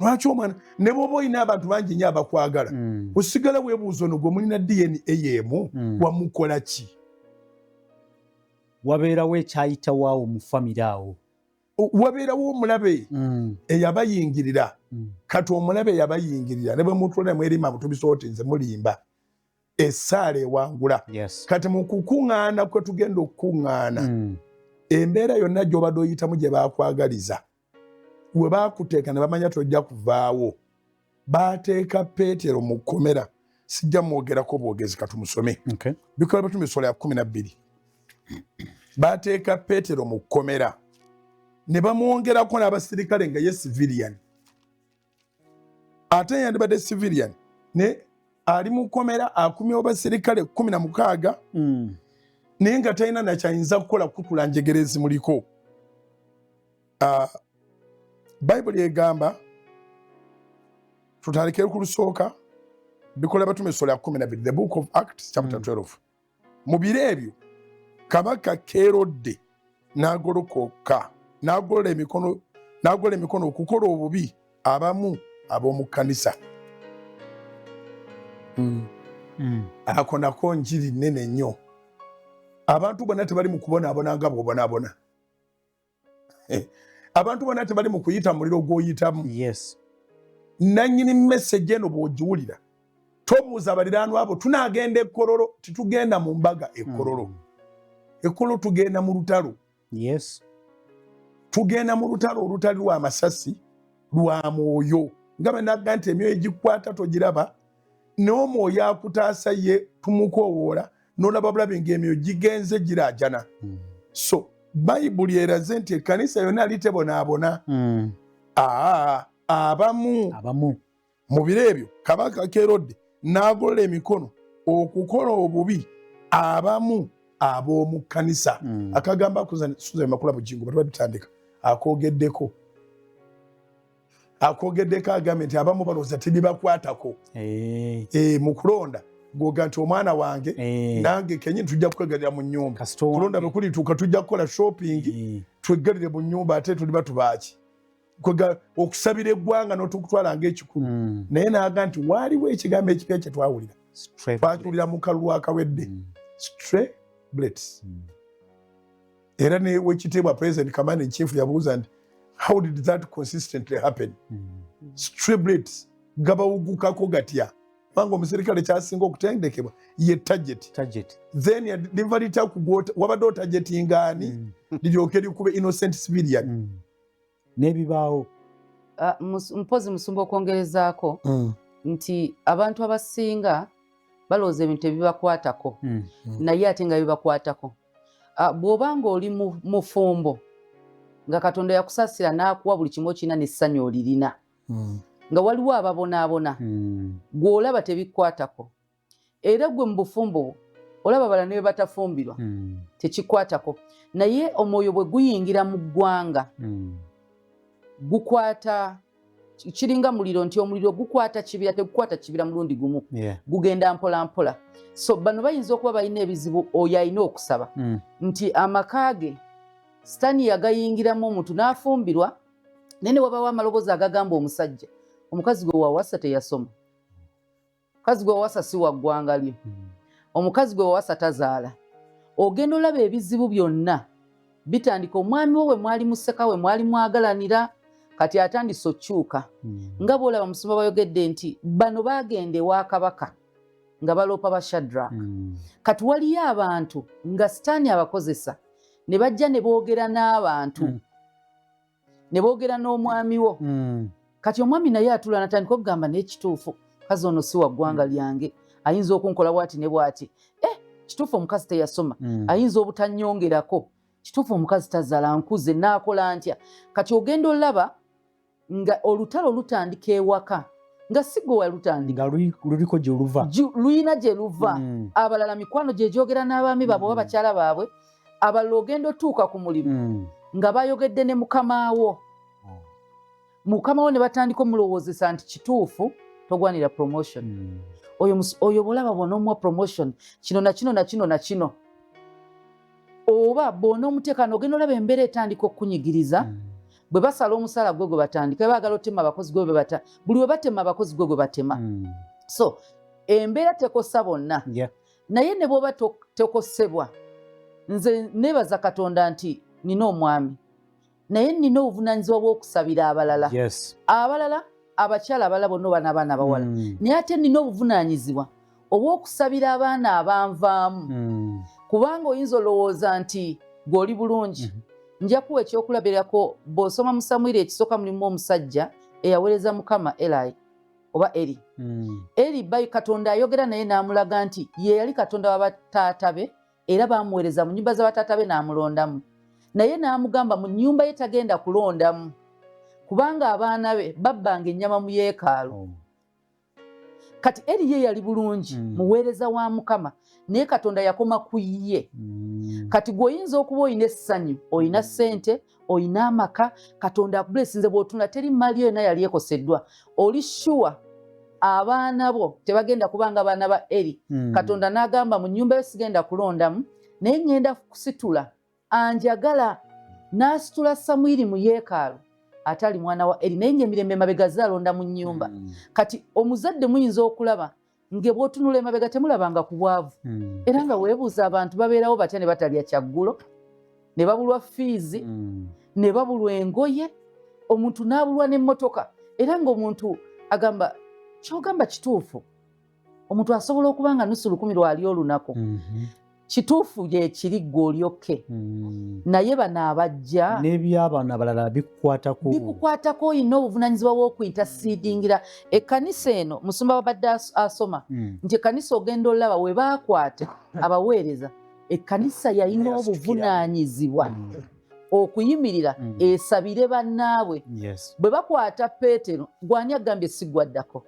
lwaki omwana ne bw'oba olina abantu bangi nnyo abakwagala osigala weebuuza ono gwe mulina DNA y'emu wamukola ki wabeerawo ekyayitawo awo mu famire awo wabeerawo omulabe eyabayingirira kati omulabe eyabayingirira ne bwe mutwala mwerima mutubisooti nze mulimba essaala ewangula kati mu kukuŋŋaana kwe tugenda okukuŋŋaana embeera yonna gy'obadde oyitamu gye baakwagaliza we baakuteeka ne bamanya tojja kuvaawo baateeka Peetero mu kkomera sijja mwogerako bwogezi katumusome Bikola by'Abatume essuula ya 12 baateeka Peetero mu kkomera ne bamwongerako n'abasirikale nga ye civilian ate yandibadde civilian ne ali mu kkomera akumyewo basirikale 16 naye nga talina nakyayinza kukola kutula njegere ezimuliko Bayibuli egamba tutandikire ku lusooka Bikola by'Abatume essuula ya 12 the book of Acts chapter 12 mu biro ebyo kabaka Kerode n'agolokoka n'agola emikono okukola obubi abamu ab'omu kkanisa ako nako njiri nnene nnyo abantu bonna tebali mu kubonaabona nga bw'obonaabona abantu bonna tebali mu kuyita muliro gw'oyitamu nannyini message eno bw'ogiwulira tobuuza baliraanwa abo tunaagenda ekkololo titugenda mu mbaga ekkololo ekkololo tugenda mu lutalo tugenda mu lutalo olutali lwa masasi lwa mwoyo nga bwe nagga nti emyoyo egikwata togiraba n'omwoyo akutaasa ye tumukoowoola n'olaba bulabe ng'emyoyo gigenze giraajana so bayibuli eraze nti ekkanisa yonna ali tebonaabona abamu mu biro ebyo kabaka Kerode n'agolola emikono okukola obubi abamu ab'omu kkanisa akagamba Susan Makulu Bugingo bwe batandika akogeddeko agambe nti abamu balowooza tebibakwatako mu kulonda gwoga nti omwana wange nange kenyini tujja kwegalira mu nnyumba kulonda bwe kulituuka tujja kukola shopping twegalire mu nnyumba ate tuliba tubaaki okusabira eggwanga n'otukutwala ng'ekikulu naye n'aga nti waaliwo ekigambo ekipya kye twawulira twakiwulira mu kalulu akawedde Streblets era ne wekitiibwa President Command in Chief yabuuza nti how did that consistently happen Streblets gabawugukako gatya kubanga omusirikale kyasinga okutendekebwa ye target then liva litakugota wabadde otargetingaani liryoke likube innocent civilian n'ebibaawo mpozi musumba okwongerezaako nti abantu abasinga balowooza ebintu ebibakwatako naye ate nga bibakwatako bw'oba ng'oli mu fumbo nga Katonda yakusasira n'akuwa buli kimu okirina n'essanyu olirina nga waliwo ababonaabona gw'olaba tebikwatako era gwe mu bufumbo olaba bala ne bwe batafumbirwa tekikwatako naye omwoyo bwe guyingira mu ggwanga gukwata kiringa muliro nti omuliro gukwata kibira tegukwata kibira mulundi gumu gugenda mpola mpola so bano bayinza okuba balina ebizibu oyo alina okusaba nti amaka ge sitaani yagayingiramu omuntu n'afumbirwa naye ne wabawo amaloboozi agagamba omusajja omukazi gwe wawasa teyasoma, omukazi gwe wawasa si wa ggwanga lyo, omukazi gwe wawasa tazaala. Ogenda olaba ebizibu byonna bitandika omwami wo we mwali museka we mwali mwagalanira kati atandise okyuka. Nga bw'olaba Musumba bayogedde nti bano baagenda ewa kabaka nga baloopa ba Shadrack. Kati waliyo abantu nga sitaani abakozesa ne bajja ne boogera n'abantu ne boogera n'omwami wo. Kati omwami naye atula natandika okugamba n'ekituufu kazi ono si wa ggwanga lyange ayinza okunkola bwati ne bwati. Kituufu omukazi teyasoma ayinza obutanyongerako. Kituufu omukazi tazaala nkuze naakola ntya. Kati ogenda olaba nga olutalo lutandika ewaka nga si gwe walutandika luliko gye luva luyina gye luva. Abalala mikwano gye gyogera n'abaami baabwe oba bakyala baabwe, abalala ogenda otuuka ku mulimu nga bayogedde ne mukama wo. Mukama wo ne batandika omulowoozesa nti kituufu togwanira promotion. Oyo bw'olaba bw'onoomuwa promotion kino na kino na kino na kino, oba bw'onoomuteekano ogenda olaba embeera etandika okukunyigiriza. Bwe basala omusala gwe batandika baagala otema abakozi gwe bata buli we batema abakozi gwe batema. So embeera tekosa bonna, naye ne bw'oba tekosebwa, nze neebaza Katonda nti nina omwami naye nina obuvunaanyizibwa bw'okusabira abalala. Abalala abakyala abalala bonna oba n'abaana abawala, naye ate nina obuvunaanyizibwa obw'okusabira abaana abanvaamu. Kubanga oyinza olowooza nti gw'oli bulungi. Nja kuwa ekyokulabirako bw'osoma mu Samwiri ekisooka mulimu omusajja eyaweereza Mukama Eli oba Eri. Eri bayi Katonda ayogera naye n'amulaga nti ye yali Katonda wa bataata be era baamuweereza mu nnyumba z'abataata be n'amulondamu. Naye n'amugamba mu nnyumba ye tagenda kulondamu kubanga abaana be babbanga ennyama mu yeekaalu. Kati Eri ye yali bulungi muweereza wa Mukama naye Katonda yakoma ku ye. Kati gw'oyinza okuba oyina essanyu, oyina ssente, oyina amaka, Katonda akubulesinze bw'otunula teri mali yonna yali ekoseddwa, oli sure abaana bo tebagenda kubanga baana ba Eri. Katonda n'agamba mu nnyumba yo sigenda kulondamu naye ngenda kusitula anjagala. N'asitula Samwiri mu yeekaalu atali mwana wa Eri naye ng'emirembe emabega zaalonda mu nnyumba. Kati omuzadde muyinza okulaba nge bw'otunula emabega temulabanga ku bwavu. Era nga weebuuza abantu babeerawo batya ne batalya kyaggulo, ne babulwa fiizi, ne babulwa engoye, omuntu n'abulwa n'emmotoka. Era ng'omuntu agamba ky'ogamba kituufu. Omuntu asobola okuba nga nusu lukumi lwali olunaku. Kituufu gye kiri ggwe olyokke. Naye bano abajja n'eby'abaana abalala bikukwatako, olina obuvunaanyizibwa bw'okuyintasidingira. Ekkanisa eno Musumba babadde asoma nti ekkanisa ogenda olaba we baakwata abaweereza, ekkanisa yalina obuvunaanyizibwa okuyimirira esabire bannaabwe. Bwe bakwata Peetero, gw'ani agambye si gwaddako.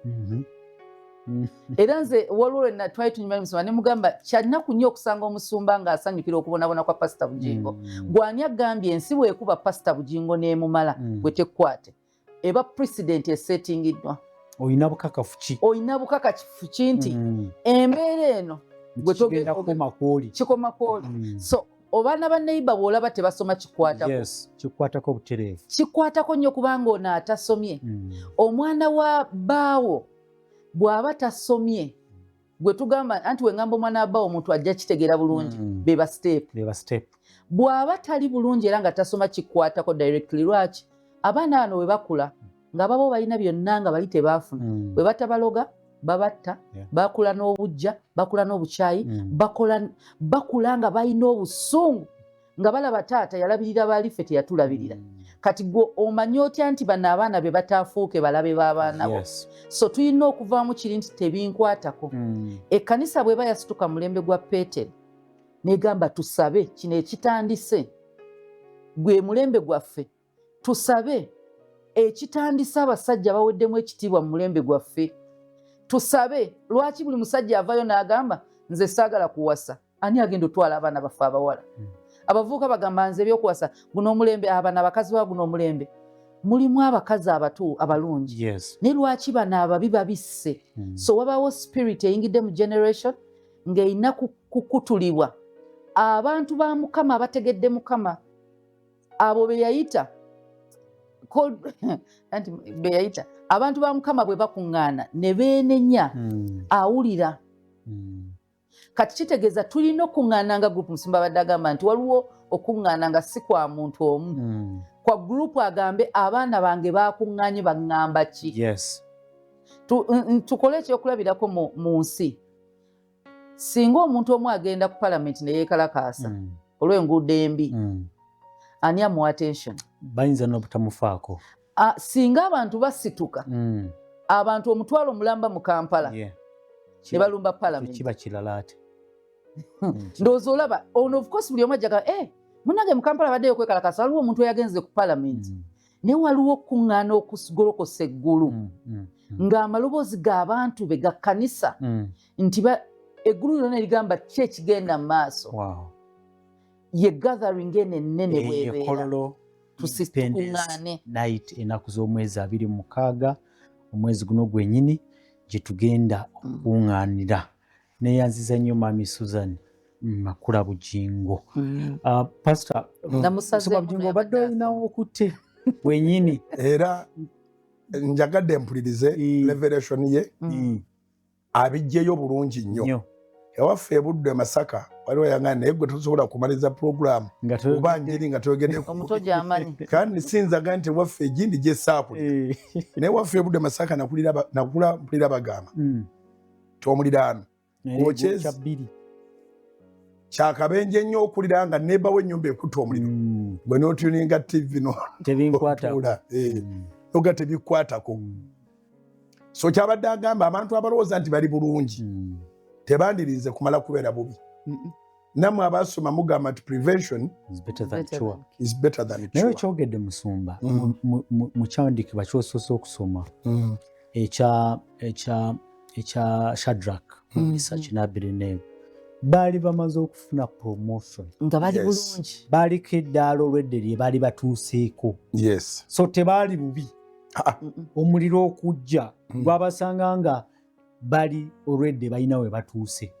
Era nze waliwo twali tunyuma Musumba ne mugamba kyanaku nnyo okusanga omusumba ng'asanyukira okubonabona kwa Pastor Bugingo. Gw'ani agambye ensi bw'ekuba Pastor Bugingo n'emumala bwe tekkwate eba president esetingiddwa. Oyina bukakafu ki? Oyina bukakafu ki nti embeera eno gwe togenda kikoma kwoli. So obaana ba neighbor bw'olaba tebasoma kikwatako. Kikwatako butereevu. Kikwatako nnyo kubanga ono atasomye. Omwana wa baawo bw'aba tasomye, gwe tugamba anti wengamba omwana wa baawo omuntu ajja kitegeera bulungi, beba step. Bw'aba tali bulungi era nga tasoma kikwatako directly. Lwaki? Abaana bano we bakula nga babo balina byonna nga bali tebaafuna. Bwe batabaloga babatta, bakula n'obujja, bakula n'obukyayi, bakula nga balina obusungu nga balaba taata yalabirira baali ffe teyatulabirira. Kati gwe omanyi otya nti bano abaana be bataafuuke balabe b'abaana bo. So tulina okuvaamu kiri nti tebinkwatako. Ekkanisa bw'eba yasituka mulembe gwa Peetero n'egamba tusabe, kino ekitandise gwe mulembe gwaffe, tusabe ekitandise abasajja baweddemu ekitiibwa mu mulembe gwaffe. Tusabe. Lwaki buli musajja avayo n'agamba nze saagala kuwasa? Ani agenda otwala abaana baffe abawala? Abavubuka bagamba nze ebyokuwasa guno omulembe, abana abakazi ba guno omulembe. Mulimu abakazi abato abalungi. Naye lwaki bano ababi babisse? So wabaawo spirit eyingidde mu generation ng'erina kukutulibwa. Abantu ba Mukama abategedde Mukama abo be yayita anti beyayita abantu ba Mukama bwe bakuŋŋaana ne beenenya awulira kati kitegeeza tulina okuŋŋaana nga gurupu. Musumba abadde agamba nti waliwo okuŋŋaana nga si kwa muntu omu kwa gurupu, agambe abaana bange bakuŋŋaanye baŋŋamba ki. Tukole ekyokulabirako mu nsi. Singa omuntu omu agenda ku palamenti ne yeekalakaasa olw'enguudo embi, ani amuwa attention? Bayinza n'obutamufaako. Singa abantu basituka, abantu omutwalo mulamba mu Kampala ne balumba palamenti, kiba kirala ate. Ndowooza olaba ono of course buli omu ajjaga munnange mu Kampala baddeyo okwekalakaasa, waliwo omuntu eyagenze ku palamenti ne waliwo okuŋŋaana okugolokosa eggulu ng'amaloboozi g'abantu be ga kkanisa nti eggulu lyonna ligamba ki ekigenda mu maaso. Ye gathering eno ennene bw'ebeera. Tusitukuŋŋaane night ennaku z'omwezi 26 omwezi guno gwennyini gye tugenda okuŋŋaanira. Neeyanziza nnyo Mami Susan Makula Bugingo. Pastor Bugingo obadde olinawo okutte wennyini. Era njagadde mpulirize revelation ye abijjeyo bulungi nnyo. Ewaffe Buddu e Masaka waliwo yaŋŋaana naye gwe tosobola kumaliza programu oba njeri nga toyogedde omuto gy'amanyi. Kandi sinzaga nti ewaffe egindi gy'essaakuli naye waffe Buddu e Masaka nakula mpulira bagamba ky'omuliraano kyakabenje nnyo okulira nga nebawo ennyumba ekutta omuliro gwe n'otuninga TV noga tebikwatako. So kyabadde agamba abantu abalowooza nti bali bulungi tebandirize kumala kubeera bubi. Nammwe abasoma mugamba nti prevention is better than cure. Naye ekyogedde Musumba mu kyandikibwa ky'osoose okusoma ekya Shadrach, Meshach ne Abednego baali bamaze okufuna promotion nga bali bulungi, baaliko eddaala olw'edde lye baali batuuseeko. So tebaali bubi. Omuliro okujja gwabasanga nga bali olw'edde balina we batuuse.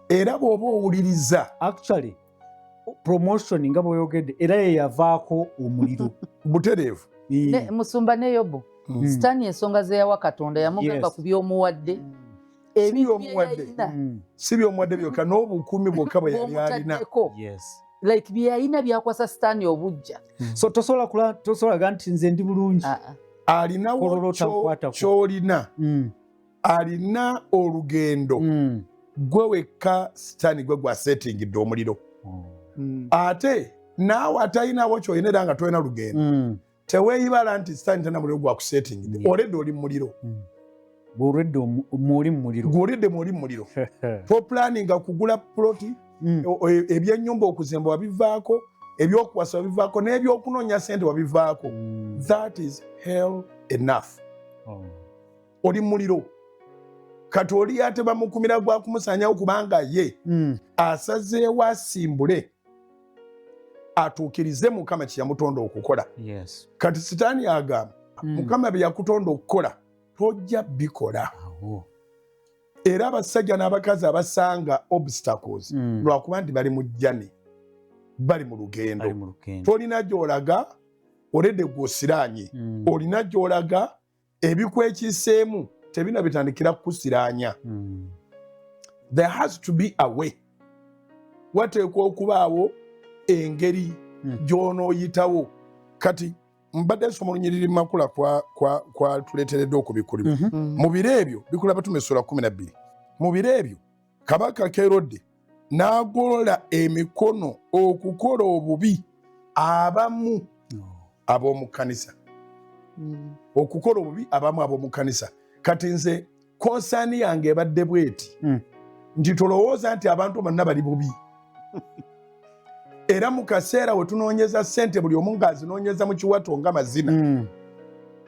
Era bw'oba owuliriza actually promotion nga bw'oyogedde era ye yavaako omuliro butereevu. Musumba ne Yobu Sitaani ensonga ze yawa Katonda yamugamba ku by'omuwadde si by'omuwadde byokka n'obukuumi bwokka bwe yali alina. Like bye yalina byakwasa Sitaani obujja. So tosolaga nti nze ndi bulungi. Alinawo ky'olina. Alina olugendo gwe wekka Sitaani gwe gwasetingidde omuliro. Ate naawe atalinawo ky'olina era nga tolina lugendo teweeyibala nti Sitaani talina muliro gwakusetingidde. Olwedde oli mu muliro. Olwedde mwoli mu muliro. Olwedde mwoli mu muliro. Toplaninga kugula ploti, ebyennyumba okuzimba wabivaako, ebyokuwasa wabivaako, n'ebyokunoonya ssente wabivaako. That is hell enough. Oli mu muliro. Kati oli ate bamukumira gwa kumusaanyawo kubanga ye asazeewo asimbule atuukirize Mukama kye yamutonda okukola. Kati Sitaani agamba Mukama bye yakutonda okukola tojja bikola. Era abasajja n'abakazi abasanga obstacles lwakuba nti bali mu jjane, bali mu lugendo. Tolina gy'olaga oledde gw'osiraanye, olina gy'olaga ebikwekiseemu tebina bitandikira kukusiraanya. There has to be a way. Wateekwa okubaawo engeri gy'onooyitawo. Kati mbadde nsoma olunyiriri Makula kwa tuleeteredde okubikulira. Mu biro ebyo bikula Batume Sura 12. Mu biro ebyo Kabaka Kerode n'agolola emikono okukola obubi abamu ab'omu kkanisa. Okukola obubi abamu ab'omu kkanisa. Kati nze konsaani yange ebadde bweti nti tolowooza nti abantu bonna bali bubi. Era mu kaseera we tunoonyeza ssente buli omu ng'azinoonyeza mu kiwato nga mazina,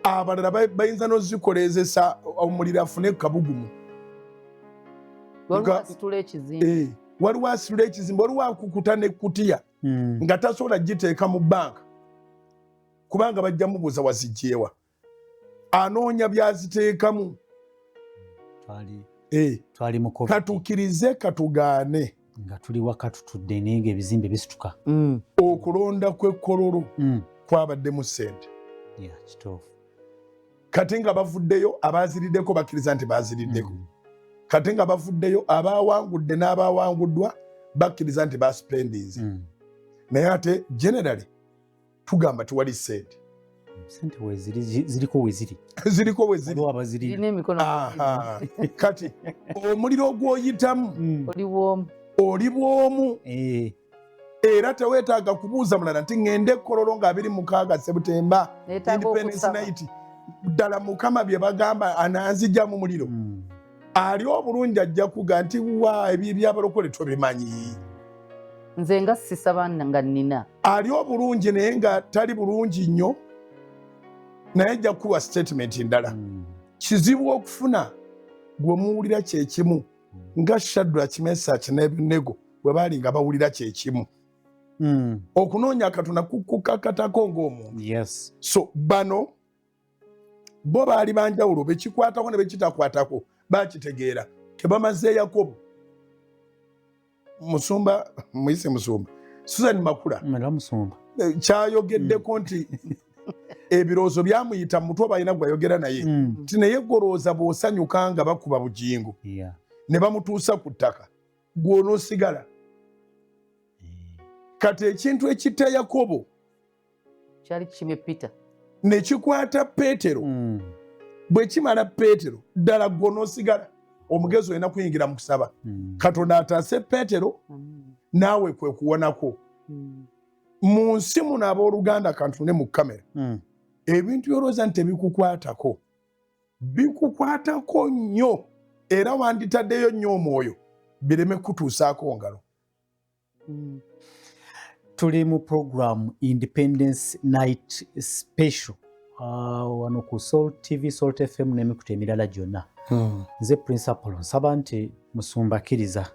abalala bayinza n'ozikoleezesa omuliro afune kabugumu. Waliwo asitula ekizimbe. Waliwo asitula ekizimbe, waliwo akukuta n'ekkutiya nga tasobola giteeka mu banka kubanga bajja mubuuza wazigyewa. Anoonya byaziteekamu. Katukkirize katugaane nga tuli waka tutudde naye ebizimbe bisituka. Okulonda kw'ekkololo kwabaddemu ssente. Yeah, kituufu. kati nga bavuddeyo abaaziriddeko bakkiriza nti baaziriddeko kati nga bavuddeyo abaawangudde n'abaawanguddwa bakkiriza nti baspendinze naye ate generally tugamba tewali ssente sente ziriko we ziri ziriko we ziri waliwo abazirina. Zirina emikono Aha. kati omuliro ogw'oyitamu oli bw'omu era teweetaaga kubuuza mulala nti ŋŋende Kololo nga 26 Septemba Neetaaga Independence okusaba. Night ddala Mukama bye bagamba ananzija mu muliro ali obulungi ajja kuga nti wa ebyo ebyabalokole tobimanyi nze nga sisaba nga nnina ali obulungi naye nga tali bulungi nnyo naye ajja kuwa statement ndala kizibu okufuna gwe muwulira kyekimu nga Shadrach Meshach ne Abednego bwe baali nga bawulira kyekimu okunoonya Katonda kukakatako ng'omuntu Yes. so bano bo baali banjawulo bekikwatako ne bekitakwatako bakitegeera tebamaze Yakobo musumba muyise musumba Susan Makula Mala musumba. kyayogeddeko nti ebirowoozo byamuyita mu mutwe balina gwayogera naye nti naye golooza bw'osanyuka nga bakuba bugingo Yeah. ne bamutuusa ku ttaka gw'onoosigala kati ekintu ekitta Yakobo kyali kikimye Peter ne kikwata Peetero bwe kimala Peetero ddala gw'onoosigala omugezi olina kuyingira mu kusaba Katonda ataase Peetero naawe kwe kuwonako mu nsi muno abooluganda kantune mu kamera ebintu byolowooza nti tebikukwatako bikukwatako nnyo era wanditaddeyo nnyo omwoyo bireme kutuusaako ngalo Tuli mu program Independence Night Special wano ku Salt TV, Salt FM n'emikutu emirala gyonna. Nze Principal nsaba nti musumba akkiriza.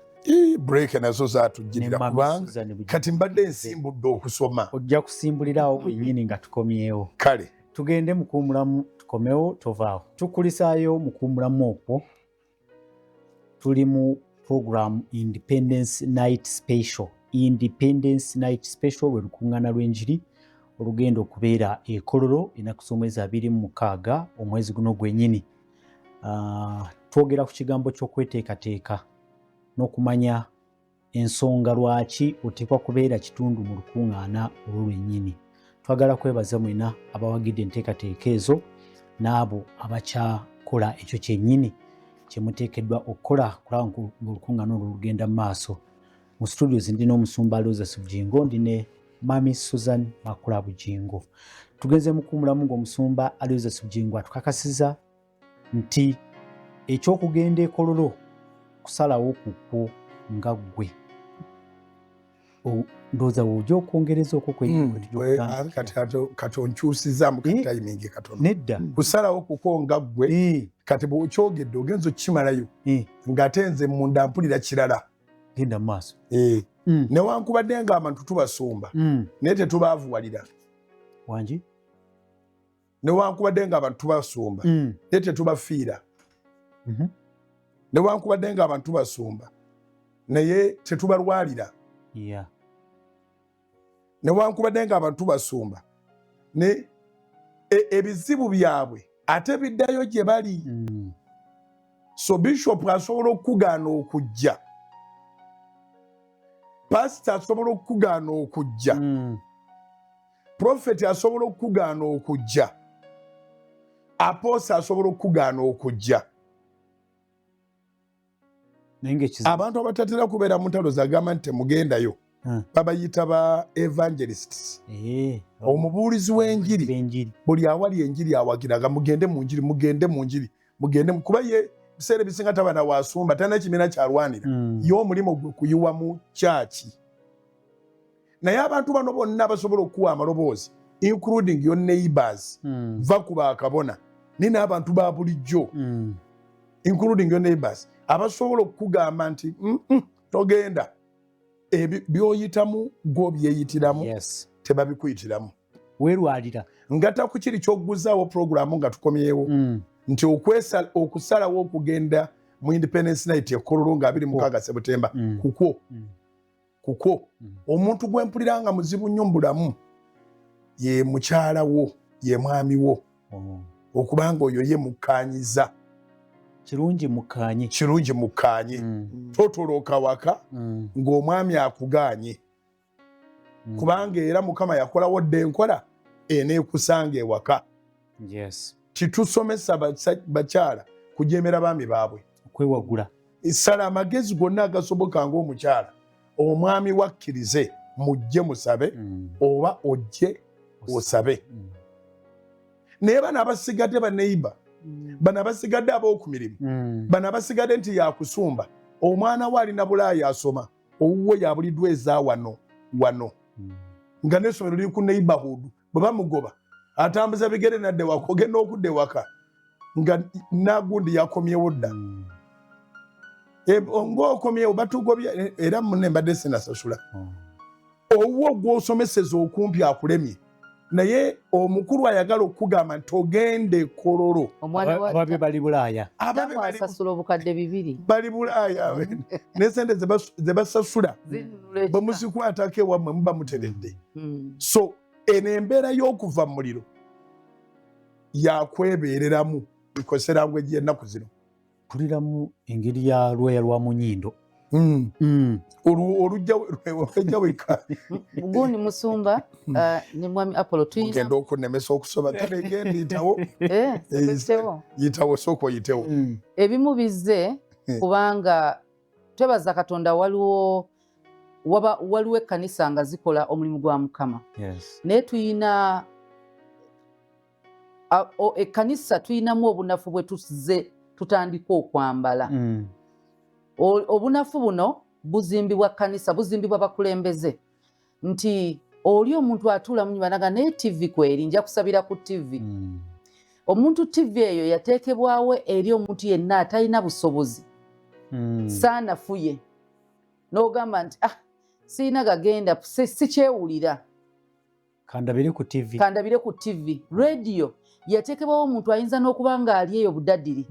Break nazo zaatujjirira kubanga kati mbadde nsimbudde okusoma. Ojja kusimbulirawo wennyini nga tukomyewo. Kale Tugende mukuumulamu tukomewo tovaawo. Tukulisaayo mukuumulamu okwo. Tuli mu program Independence Night Special. Independence Night Special lwe lukuŋŋaana lw'enjiri olugenda okubeera e Kololo ennaku z'omwezi 26 omwezi guno gwennyini. Twogera ku kigambo ky'okweteekateeka n'okumanya ensonga lwaki oteekwa kubeera kitundu mu lukuŋŋaana olwo lwennyini. Twagala kwebaza mwena abawagidde enteekateeka ezo n'abo abakyakola ekyo kyennyini kye muteekeddwa okukola kulaba ng'olukuŋŋaana olwo lugenda mu maaso. Mu studios ndina omusumba Alozas Bugingo ndine Mami Susan Makula Bugingo. Tugenze mukuumulamu ng'omusumba Alozas Bugingo atukakasiza nti ekyokugenda e Kololo kusalawo kukwo nga ggwe. Ndowooza w'ojja okwongereza okwo kati onkyusizaamu katayimingi katono nedda kusalawo kuko nga ggwe kati bw'okyogedde ogenza okukimalayo ng'ate nze munda mpulira kirala genda mu maaso. Newankubadde ng'abantu tubasumba naye tetubaavuwalira. Wangi? Newankubadde ng'abantu tubasumba naye tetubafiira. Newankubadde ng'abantu tubasumba naye tetubalwalira. Yeah. Newankubadde ng'abantu tubasumba ne ebizibu byabwe ate biddayo gye bali. So Bishop asobola okugaana okujja. Pastor asobola okugaana okujja. Prophet asobola okugaana okujja. Apostle asobola okugaana okujja. Abantu abatatera kubeera mu ntalo zagamba nti temugendayo babayita ba evangelists. Omubuulizi w'enjiri buli awali enjiri awagiraga mugende mu njiri mugende mu njiri mugende kuba ye biseera bisinga tabana wasumba talina kimina kyalwanira ye omulimu gwe kuyiwa mu kyaki. Naye abantu bano bonna basobola okuwa amaloboozi including your neighbors va kuba akabona nina abantu ba bulijjo including your neighbors abasobola okugamba nti togenda byoyitamu gwo byeyitiramu tebabikuyitiramu weerwalira ngata ku kiri ky'ogguzaawo programu nga tukomyewo nti okusalawo okugenda mu Independence Night e Kololo nga 26 Septemba kukwo omuntu gwe mpulira nga muzibu nnyo mbulamu ye mukyala wo ye mwami wo Oh. okubanga oyo ye mukkaanyiza Kirungi mukkaanye. kirungi mukkaanye totoloka waka ng'omwami akugaanye kubanga era Mukama yakolawo dde enkola eneekusanga ewaka. Yes. Titusomesa bakyala kujeemera baami baabwe, Okwewagula. sala amagezi gonna agasoboka ng'omukyala omwami wakkirize mujje musabe oba ojje osabe. Naye bano abasigadde baneiba, bano abasigadde ab'okumirimu, bano abasigadde nti yakusumba, omwana we alina Bulaaya asoma, owuwe yabuliddwa eza wano nga n'essomero liri ku neighborhood, bwe bamugoba atambuza bigere nadde waka, ogenda okudda ewaka nga nagundi yakomyewo dda. Ng'okomyewo batugobya era munne mbadde sinasasula. Owuwo gw'osomeseza okumpi akulemye, naye omukulu ayagala okugamba nti ogende Kololo. Ababye bali Bulaaya. Ababye asasula obukadde 2 bali Bulaaya n'esente ze basasula bwe muzikwatako ewammwe muba muteredde. So eno embeera y'okuva mu muliro yakwebeereramu ikoserangwe gy'ennaku zino. Mpuliramu engeri ya lweya lwa Munyindo. Olujja weka Gundi Musumba ne mwami Apollo tuyina genda okunemesa okusoma kale genda yitawo yitawo soko yitewo ebimu bizze kubanga twebaza Katonda waliwo ekkanisa nga zikola omulimu gwa Mukama. Yes. Naye tuyina ekkanisa tuyinamu obunafu bwe tuzze tutandika okwambala. Obunafu buno buzimbibwa kkanisa, buzimbibwa bakulembeze nti oli omuntu atuula munyumba naye TV kweri nja kusabira ku TV. Omuntu TV eyo yateekebwawo eri omuntu yenna atalina busobozi saanafuye n'ogamba nti siina gagenda sikyewulira kandabire ku TV. Radio yateekebwawo omuntu ayinza n'okuba ng'ali eyo budaddiri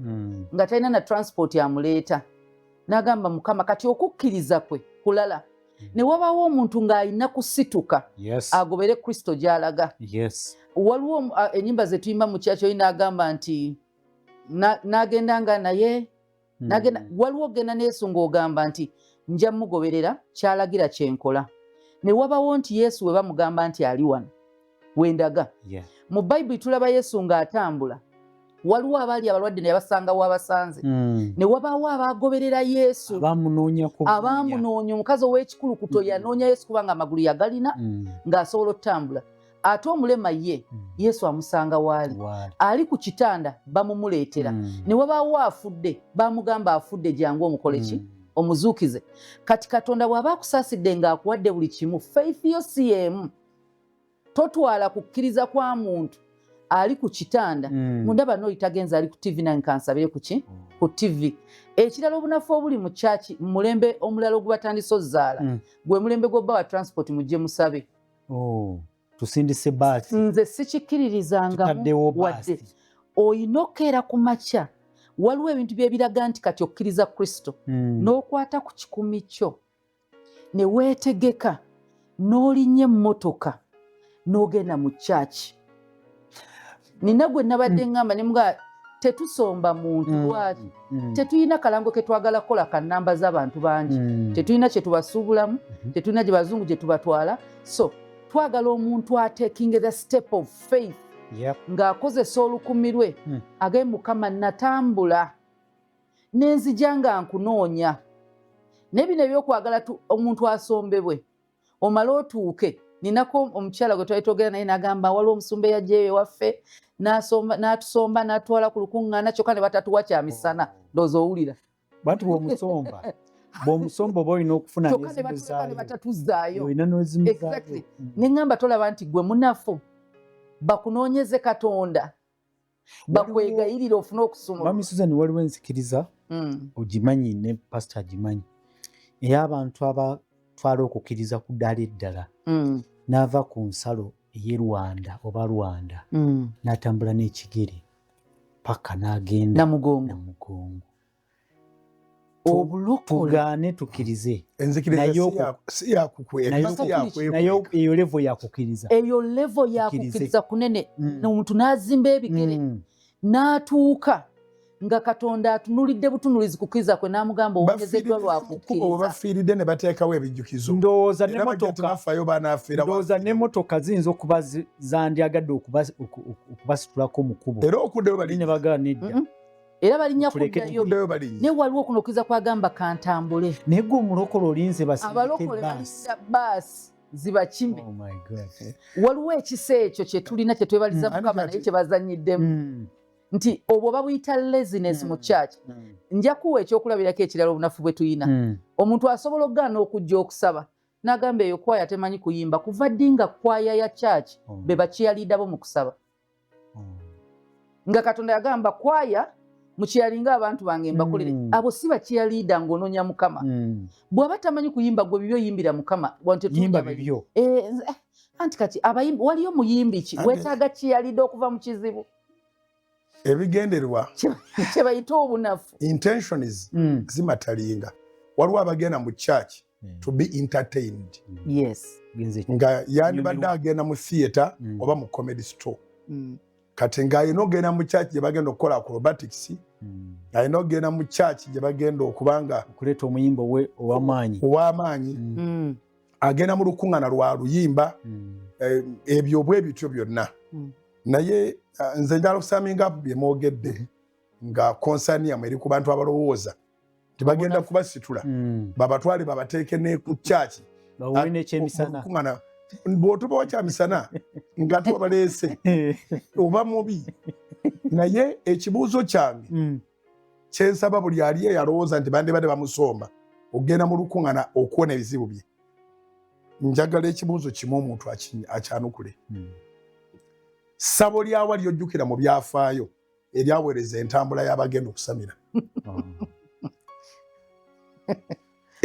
nga talina na transport amuleeta n'agamba Mukama kati okukkiriza kwe kulala. Ne wabaawo omuntu ng'alina kusituka agobere Kristo gy'alaga. Waliwo ennyimba ze tuyimba mu kyakyo n'agamba nti n'agendanga naye waliwo ogenda n'Yesu ng'ogamba nti nja mugoberera kyalagira kyenkola. Ne wabaawo nti Yesu we bamugamba nti ali wano wendaga. Mu Bayibuli tulaba Yesu ng'atambula. Waliwo abaali abalwadde ne basanga wabasanze. Ne wabaawo abagoberera Yesu abaamunoonya omukazi ow'ekikulukuto yanoonya Yesu kubanga amagulu yagalina ng'asobola otambula. Ate omulema ye Yesu amusanga waali ali ku kitanda bamumuleetera. Ne wabaawo afudde bamugamba afudde jangu omukole ki omuzuukize. Kati Katonda bw'aba akusaasidde ng'akuwadde buli kimu, faith yo si y'emu. Totwala kukkiriza kwa muntu ali ku kitanda mundaba n'oli tagenza ali ku TV nange kansabire ku TV. Ekirala obunafu obuli mu kyaki mulembe omulala ogubatandise ozzaala gwe mulembe gw'obba wa transport mujje musabe. Tusindise baasi. Nze sikikkiririzangamu wadde oyina okkeera ku makya waliwo ebintu byebiraga nti kati okkiriza Kristo n'okwata ku kikumi kyo ne weetegeka n'olinnya emmotoka n'ogenda mu kyaki. Nina gwe nabadde ngamba ne mga tetusomba muntu lwaki tetuyina kalango ke twagala kola ka namba z'abantu bangi tetuyina kye tubasuubulamu tetuyina gye bazungu gye tubatwala. So twagala omuntu atekinge the step of faith ng'akozesa olukumi lwe agaye Mukama natambula n'enzija nga nkunoonya. N'ebino ebyokwagala omuntu asombebwe omale otuuke. Ninako omukyala gwe twali twogera naye n'agamba waliwo omusumba eyajjayo ewaffe n'atusomba n'atwala ku lukuŋŋaana kyokka ne batatuwa kya misana ndowooza owulira. Bantu bw'omusomba oba olina okufuna ne batatuzaayo. Exactly. Ne ŋŋamba tolaba nti gwe munafu bakunoonyeze Katonda bakwegayirira ofune okusoma. Mami Susan waliwo enzikiriza ogimanyi ne pastor agimanyi ey'abantu abatwala okukkiriza ku ddaala eddala n'ava ku nsalo ey'e Rwanda oba Rwanda n'atambula n'ekigere paka n'agenda Namugongo. obulokole tugaane tukkirize enzikiriza si yakukweka nayo eyo level yakukkiriza eyo level yakukkiriza kunene n'omuntu n'azimba ebigere n'atuuka nga Katonda atunulidde butunulizi kukkiriza kwe n'amugamba owongezeddwa lwakukkiriza bafiiridde ne bateekawo ebijjukizo ndowooza n'emmotoka ziyinza okuba zandyagadde okubasitulako mu kkubo era okuddeyo bali ne bagala nedda era balinnya kuddayo naye waliwo okuno okkiza kwagamba kantambule naye gwe omulokole olinze abalokole balinnya baasi zibakime waliwo ekisa ekyo kye tulina kye twebaliza Mukama naye kye bazannyiddemu nti obwo babuyita laziness mu church nja kuwa ekyokulabirako ekirala obunafu bwe tuyina omuntu asobola okugaana okujja okusaba n'agamba eyo kwaya temanyi kuyimba kuva ddi nga kwaya ya church be bakiyaliida bo mu kusaba nga Katonda yagamba kwaya mukiyalinga abantu bange mbakolere abo si bakiyaliida ng'onoonya Mukama bw'aba tamanyi kuyimba gwe bibyo yimbira Mukama yimba bibyo anti kati waliyo muyimbi ki weetaaga kiyalidde okuva mu kizibu ebigenderwa kye bayita obunafu intentions zimatalinga waliwo abagenda mu church to be entertained yes nga yandibadde agenda mu theatre oba mu comedy store kati ng'alina ogenda mu church gye bagenda okukola acrobatics alina ogenda mu church gye bagenda okubanga okuleeta omuyimba ow'amaanyi agenda mu lukuŋŋaana lwa luyimba ebyo bwe bityo byonna naye nze njala okusaminga bye mwogedde nga konsaniyamu eri ku bantu abalowooza tibagenda kubasitula babatwale babateeke ne ku church bawowe n'ekyemisana bw'otuba wakyamisana nga twabaleese oba mubi naye ekibuuzo kyange kyensaba buli ali eyalowooza nti bandibadde bamusomba okugenda mu lukuŋŋaana okuwona ebizibu bye njagala ekibuuzo kimu omuntu akyanukule ssabo lyawa lyojjukira mu byafaayo eryaweereza entambula y'abagenda okusamira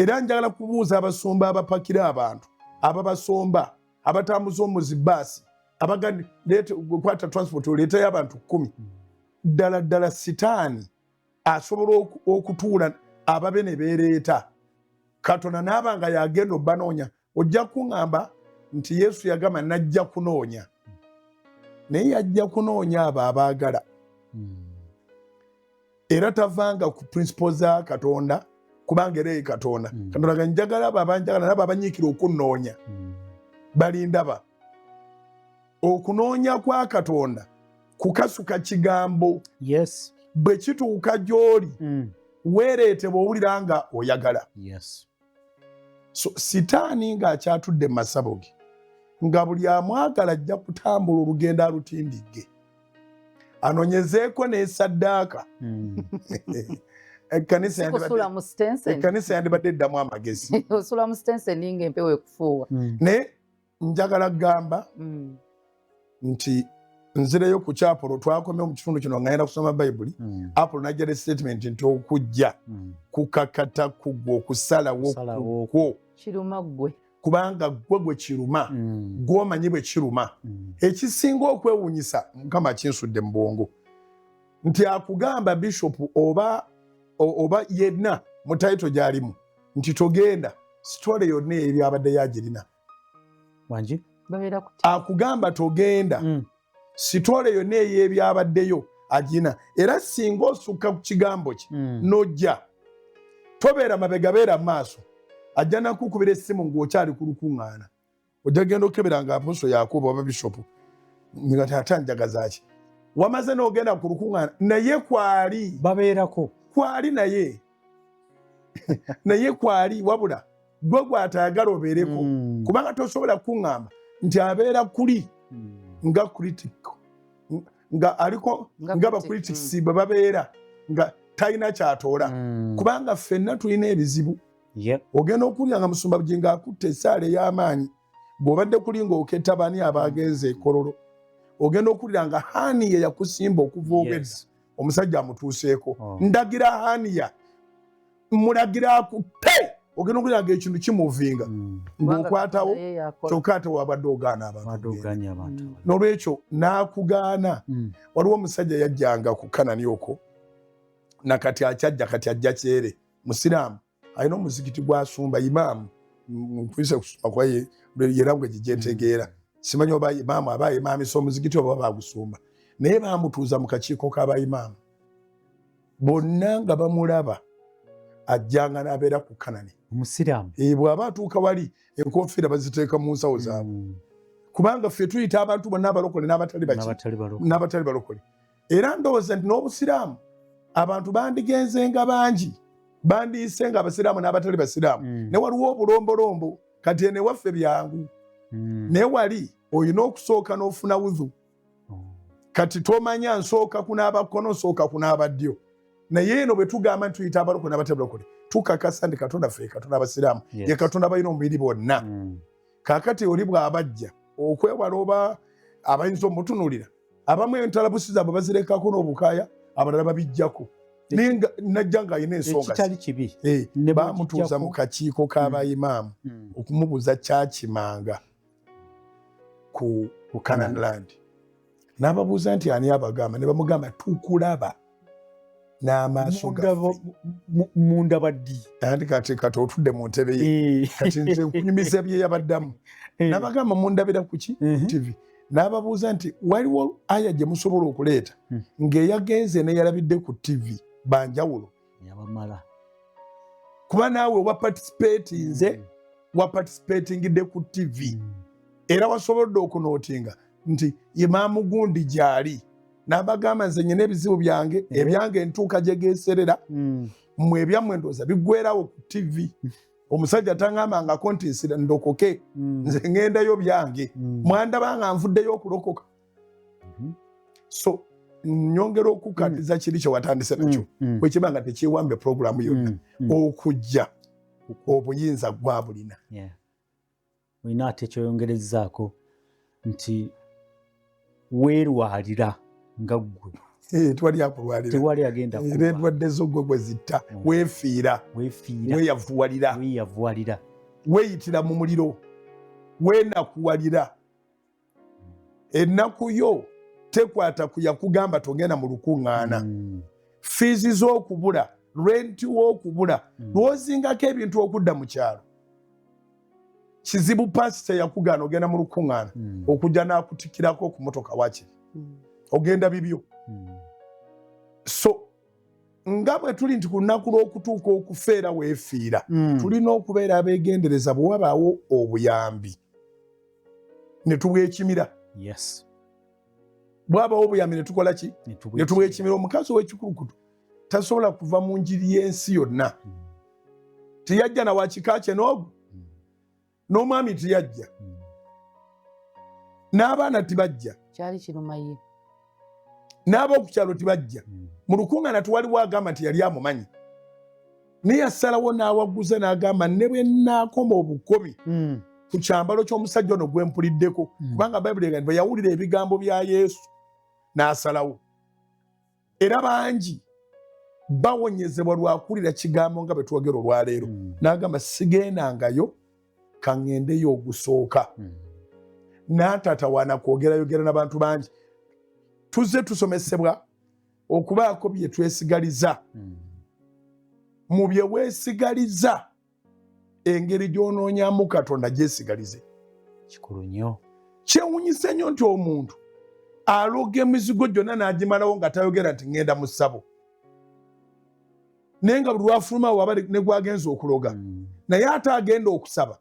era njagala kubuuza abasumba abapakira abantu ababasomba abatambuza omuzibaasi kwata transport oleetayo abantu 10 ddala sitaani asobola okutuula ababe ne beereeta Katonda n'aba nga yagenda obbanoonya ojja kuŋŋamba nti Yesu yagamba najja kunoonya naye yajja kunoonya abo abaagala era tavanga ku principles za Katonda kubanga era ye Katonda Katonda ga njagala abo abanjagala nabo abanyiikira okunnoonya balindaba okunoonya kwa Katonda kukasuka kigambo bwe kituuka gy'oli weereete bw'owulira nga oyagala so sitaani ng'akyatudde mu masabo ge nga buli amwagala ajja kutambula olugendo alutindigge anoonyezeeko n'esaddaaka ekkanisa yandibadde eddamu amagezi osula mu stenseni ng'empewo ekufuuwa naye njagala kugamba nti nzireyo ku kyapolo twakomeo mu kitundu kino nga yenda kusoma bayibuli Apolo najjala statement nti okujja kukakata kugwa okusalawo kwo kiruma ggwe kubanga gwe kiruma gw'omanyi bwe kiruma ekisinga okwewuunyisa Mukama kinsudde mu bwongo nti akugamba bishopu oba yenna mu tayito gy'alimu nti togenda sitole yonna ebyabadde yagirina akugamba togenda sitole yonna ey'ebyabaddeyo agirina era singa osukka ku kigambo kye n'ojja tobeera mabega beera mu maaso ajja nakukubira essimu ng'okyali ku lukuŋŋaana ojja genda okebera nga Apostle Yakobo oba bishopu nga tatanjagaza ki wamaze n'ogenda ku lukuŋŋaana naye kwali babeerako kwali naye kwali wabula gwe gw'atayagala obeereko kubanga tosobola kuŋŋamba nti abeera kuli nga critical nga aliko nga bacritics bwe babeera nga talina kyatoola kubanga ffenna tulina ebizibu ogenda okulya nga musumba bujinga akutte essaala ey'amaanyi bw'obadde kuli ng'oketta bani abagenza ekololo ogenda okulira nga haniya yakusimba okuva obwedda omusajja amutuuseeko ndagira haniya mulagira akutte ogenda okulira nga ekintu kimuvinga ng'okwatawo kyokka ate wabadde ogaana abantu n'olwekyo n'akugaana waliwo omusajja yajjanga ku Kanani okwo nakati akyajja kati ajja kyere musiraamu alina omuzikiti gw'asumba imaamu nkwise kusumba kwa ye language gyentegeera simanyi oba imaamu aba imaamisa omuzikiti oba bagusumba naye bamutuuza mu kakiiko k'abayimaamu bonna nga bamulaba ajjanga n'abeera ku kanani omusiraamu bw'aba atuuka wali enkofiira baziteeka mu nsawo zaabwe kubanga ffe tuyita abantu bonna abalokole n'abatali balokole era ndowooza nti n'obusiraamu abantu bandigenze nga bangi bandiyise nga abasiraamu n'abatali basiraamu ne waliwo obulombolombo kati ene waffe byangu naye wali olina okusooka n'ofuna wudhu kati tomanya nsooka kunaaba kkono nsooka kunaaba ddyo naye eno bwe tugamba nti tuyita abalokole n'abatali balokole tukakasa ndi katonda ffe katonda abasiraamu ye katonda balina omubiri bonna kaakati oli bw'abajja okwewala oba abayinza omutunuulira abamu entalabusi zaabwe bazirekako n'obukaaya abalala babijjako najja ng'alina ensonga kitali kibi bamutuuza mu kakiiko k'abayimaamu okumubuuza kyakimanga ku Canaan land n'ababuuza nti ani abagamba ne bamugamba tukulaba n'amaaso gaffe munda baddi andi kati otudde mu ntebe ye kati nze nkunyumiza bye yabaddamu n'abagamba mundabira ku ki TV n'ababuuza nti waliwo aya gye musobola okuleeta ng'eyagenze neyalabidde ku TV banjawulo yabamala kuba naawe waparticipatingidde ku TV era wasobodde okunootinga nti imaamu gundi gyali n'abagamba nze nyina ebizibu byange ebyange entuuka gye geeserera mmwe ebyammwe ndowooza biggwerawo ku TV omusajja taŋŋambangako nti nsira ndokoke nze ŋŋendayo byange mwandaba nga nvuddeyo okulokoka so nyongera okukatiza kiri kye watandise nakyo bwekiba nga tekyewamba puroguramu yonna okujja obuyinza gwa bulina olina ate ekyoyongerezaako nti weerwalira nga ggwe tewali akulwalira tewali agenda era endwadde zo ggwe gwe zitta weefiira weeyavuwalira weeyitira mu muliro weenakuwalira ennaku yo tekwata ku yakugamba togenda mu lukuŋŋaana fiizi z'okubula renti w'okubula lwozingako ebintu okudda mu kyalo kizibu pasita yakugaana ogenda mu lukuŋŋaana okujja n'akutikirako ku motoka wakiri ogenda bibyo so nga bwe tuli nti ku lunaku lw'okutuuka okufeera weefiira tulina okubeera abeegendereza bwe wabaawo obuyambi ne tubwekimira bwabaawo obuyambi ne tukola ki ne tubwekimira omukazi ow'ekikulukutu tasobola kuva mu njiri y'ensi yonna teyajja na wakika kye n'ogwo n'omwami teyajja n'abaana tibajja kyali kiruma ye n'ab'oku kyalo tibajja mu lukuŋŋaana tewaliwo agamba nti yali amumanyi naye yasalawo n'awaguza n'agamba ne bwe nnaakoma obukomi ku kyambalo ky'omusajja ono gwe mpuliddeko kubanga bayibuli egamba bwe yawulira ebigambo bya Yesu n'asalawo era bangi bawonyezebwa lwakuwulira kigambo nga bwe twogera olwaleero n'agamba sigendangayo kaŋŋendeyo ogusooka n'atatawaana kwogerayoogera n'abantu bangi tuzze tusomesebwa okubaako bye twesigaliza mu bye weesigaliza engeri gy'onoonyamu Katonda gyesigalize kikulu nnyo kyewunyisa nnyo nti omuntu aloga emizigo gyonna n'agimalawo nga tayogera nti ŋŋenda mu ssabo naye nga buli lwafuluma waba ne gwagenza okuloga naye ate agenda okusaba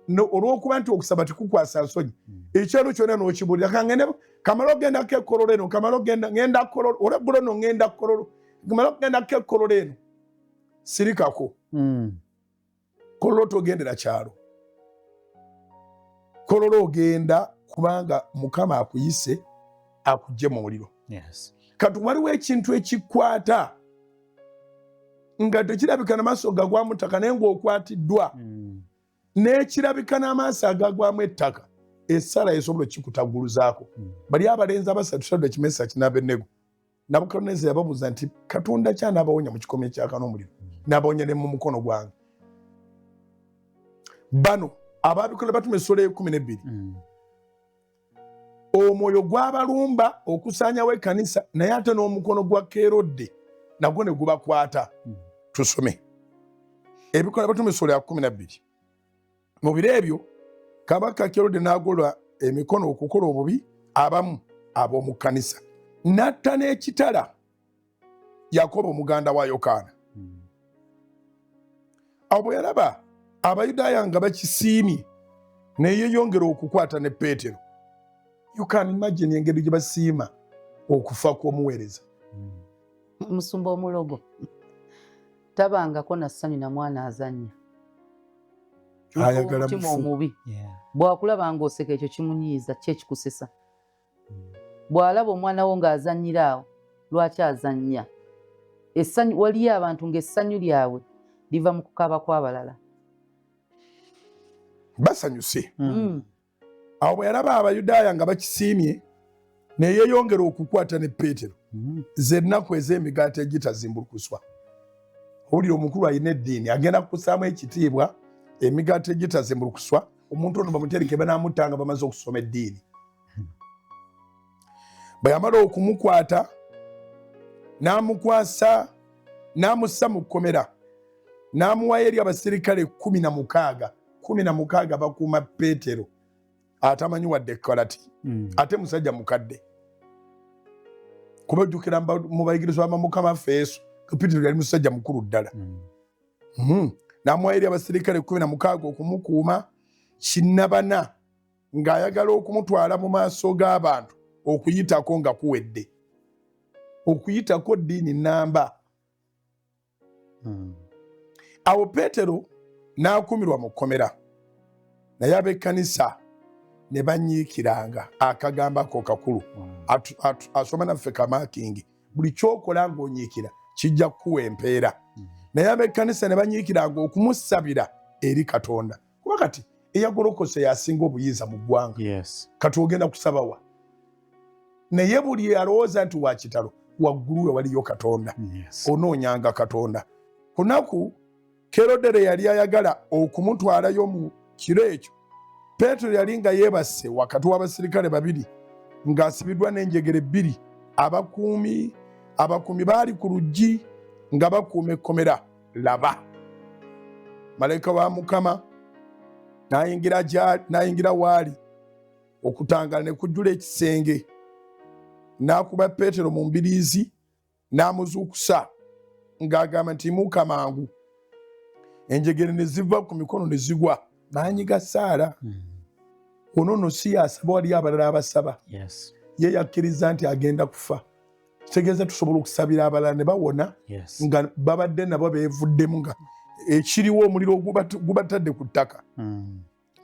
olw'okuba nti okusaba tikukwasa nsonyi ekyalo kyonna n'okibulira kangende kamala ogendako ekkololo eno kamala ŋŋenda kololo olweggulo no ŋŋenda kololo kamala ogendako ekkololo eno sirikako kololo togendera kyalo kololo ogenda kubanga Mukama akuyise akugye mu muliro kati waliwo ekintu ekikwata nga tekirabika n'amaaso gagwamu ttaka naye ng'okwatiddwa n'ekirabika n'amaaso agagwamu ettaka essala esobola okikutagguluzaako bali abalenzi abasatu Sadduki Kimesa Kinaabenego Nabukadduneeza yababuuza nti Katonda ki anaabawonya mu kikomye kyaka n'omuliro n'abawonya ne mu mukono gwange bano abaabikola batuma essula y'e12 omwoyo gwabalumba okusaanyawo ekkanisa naye ate n'omukono gwa Kerode nagwo ne gubakwata tusome ebikola batume Ssuula ya 12 mu biro ebyo kabaka Kerode n'agola emikono okukola obubi abamu ab'omu kkanisa n'atta n'ekitala Yakobo muganda wa Yokaana. Awo bwe yalaba Abayudaaya nga bakisiimye ne yeeyongera okukwata ne Peetero. You can imagine engeri gye basiima okufa kw'omuweereza. Musumba omulogo tabangako na ssanyu na mwana azannya. Ayagala Omutima mufu. omubi bw'akulaba ng'oseka ekyo kimunyiiza ki ekikusesa. Bw'alaba omwana wo ng'azannyira awo lwaki azannya. Essanyu waliyo abantu ng'essanyu lyabwe liva mu kukaaba kw'abalala. Basanyuse. Awo bwe yalaba Abayudaaya nga bakisiimye ne yeeyongera okukwata ne Peetero. Z'ennaku ez'emigaati egitazimbulukuswa. Owulira omukulu alina eddiini agenda kussaamu ekitiibwa emigaati egitazimbulukuswa, omuntu ono bamutereke banaamuttanga bamaze okusoma eddiini. Bwe yamala okumukwata n'amukwasa n'amussa mu kkomera n'amuwaayo eri abaserikale 16 bakuuma Peetero atamanyi wadde Kalati ate musajja mukadde. Kuba ojjukira mu bayigirizwa ba Mukama waffe Yesu Peetero yali musajja mukulu ddala. N'amuwaayo eri abaserikale 16 okumukuuma kinnabana ng'ayagala okumutwala mu maaso g'abantu okuyitako nga kuwedde. Okuyitako ddiini nnamba. Awo Peetero n'akumirwa mu kkomera naye ab'ekkanisa ne banyiikiranga akagambako kakulu. Asoma naffe kamaakingi buli kyokola ng'onyiikira kijja kukuwa empeera. Naye ab'ekkanisa ne banyiikiranga okumusabira eri Katonda. Kuba kati eyagolokose yasinga obuyinza mu ggwanga. Kati ogenda kusaba wa? Naye buli alowooza nti wa kitalo waggulu we waliyo Katonda. Onoonyanga Katonda. Kunaku Kerode yali ayagala okumutwalayo mu kiro ekyo, Peetero yali nga yeebase wakati w'abaserikale 2 ng'asibiddwa n'enjegere 2. Abakuumi baali ku luggi nga bakuuma ekkomera. Laba malayika wa Mukama n'ayingira waali okutangaala ne kujjula ekisenge, n'akuba Peetero mu mbiriizi n'amuzuukusa ng'agamba nti imuuka mangu. Enjegere ne ziva ku mikono ne zigwa, n'anyiga Saala. Ono nno si yasaba, waliyo abalala abasaba. Ye yakkiriza nti agenda kufa. Kitegeeza tusobola okusabira abalala ne bawona nga babadde nabo beevuddemu nga ekiriwo omuliro gubatadde ku ttaka.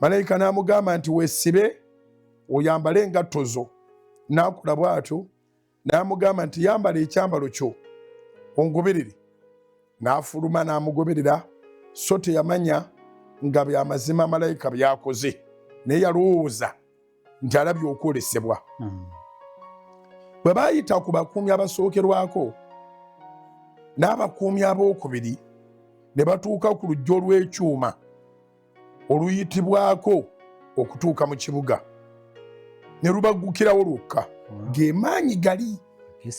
Malayika n'amugamba nti weesibe oyambale engatto zo. N'akola bw'atyo, n'amugamba nti yambala ekyambalo kyo ongoberere. N'afuluma n'amugoberera, so teyamanya nga by'amazima malayika byakoze, naye yalowooza nti alabye okwolesebwa. Bwe baayita ku bakuumi abasookerwako n'abakuumi abookubiri ne batuuka ku luggi olw'ekyuma oluyitibwako okutuuka mu kibuga, ne lubaggukirawo lwokka, ng'emaanyi gali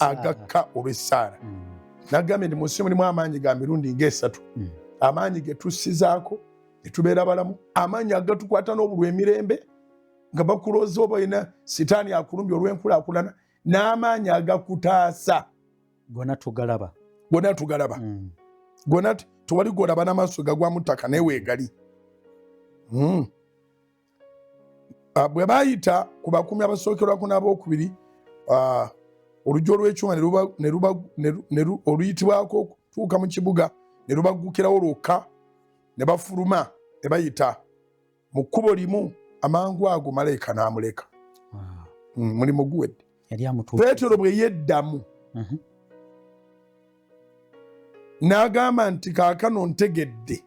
agakka olw'essaala. Nagambye nti mu nsi mulimu amaanyi ga mirundi ng'esatu. Amaanyi ge tussizaako ne tubeera balamu, amaanyi agatukwata n'obulwa emirembe nga bakulooza oba olina sitaani akulumbye olw'enkulaakulana, n'amaanyi agakutaasa gonna tugalaba. Gonna tewali golaba n'amaaso gagwamu ttaka naye weegali. Bwe baayita ku bakuumi abasookerwako n'abookubiri, oluggi olw'ekyuma oluyitibwako okutuuka mu kibuga ne lubaggukirawo lwokka, ne bafuluma ne bayita mu kkubo limu. Amangu ago malayika n'amuleka. Mulimu guwedde. Peetero bwe yeddamu n'agamba nti kaakano ntegedde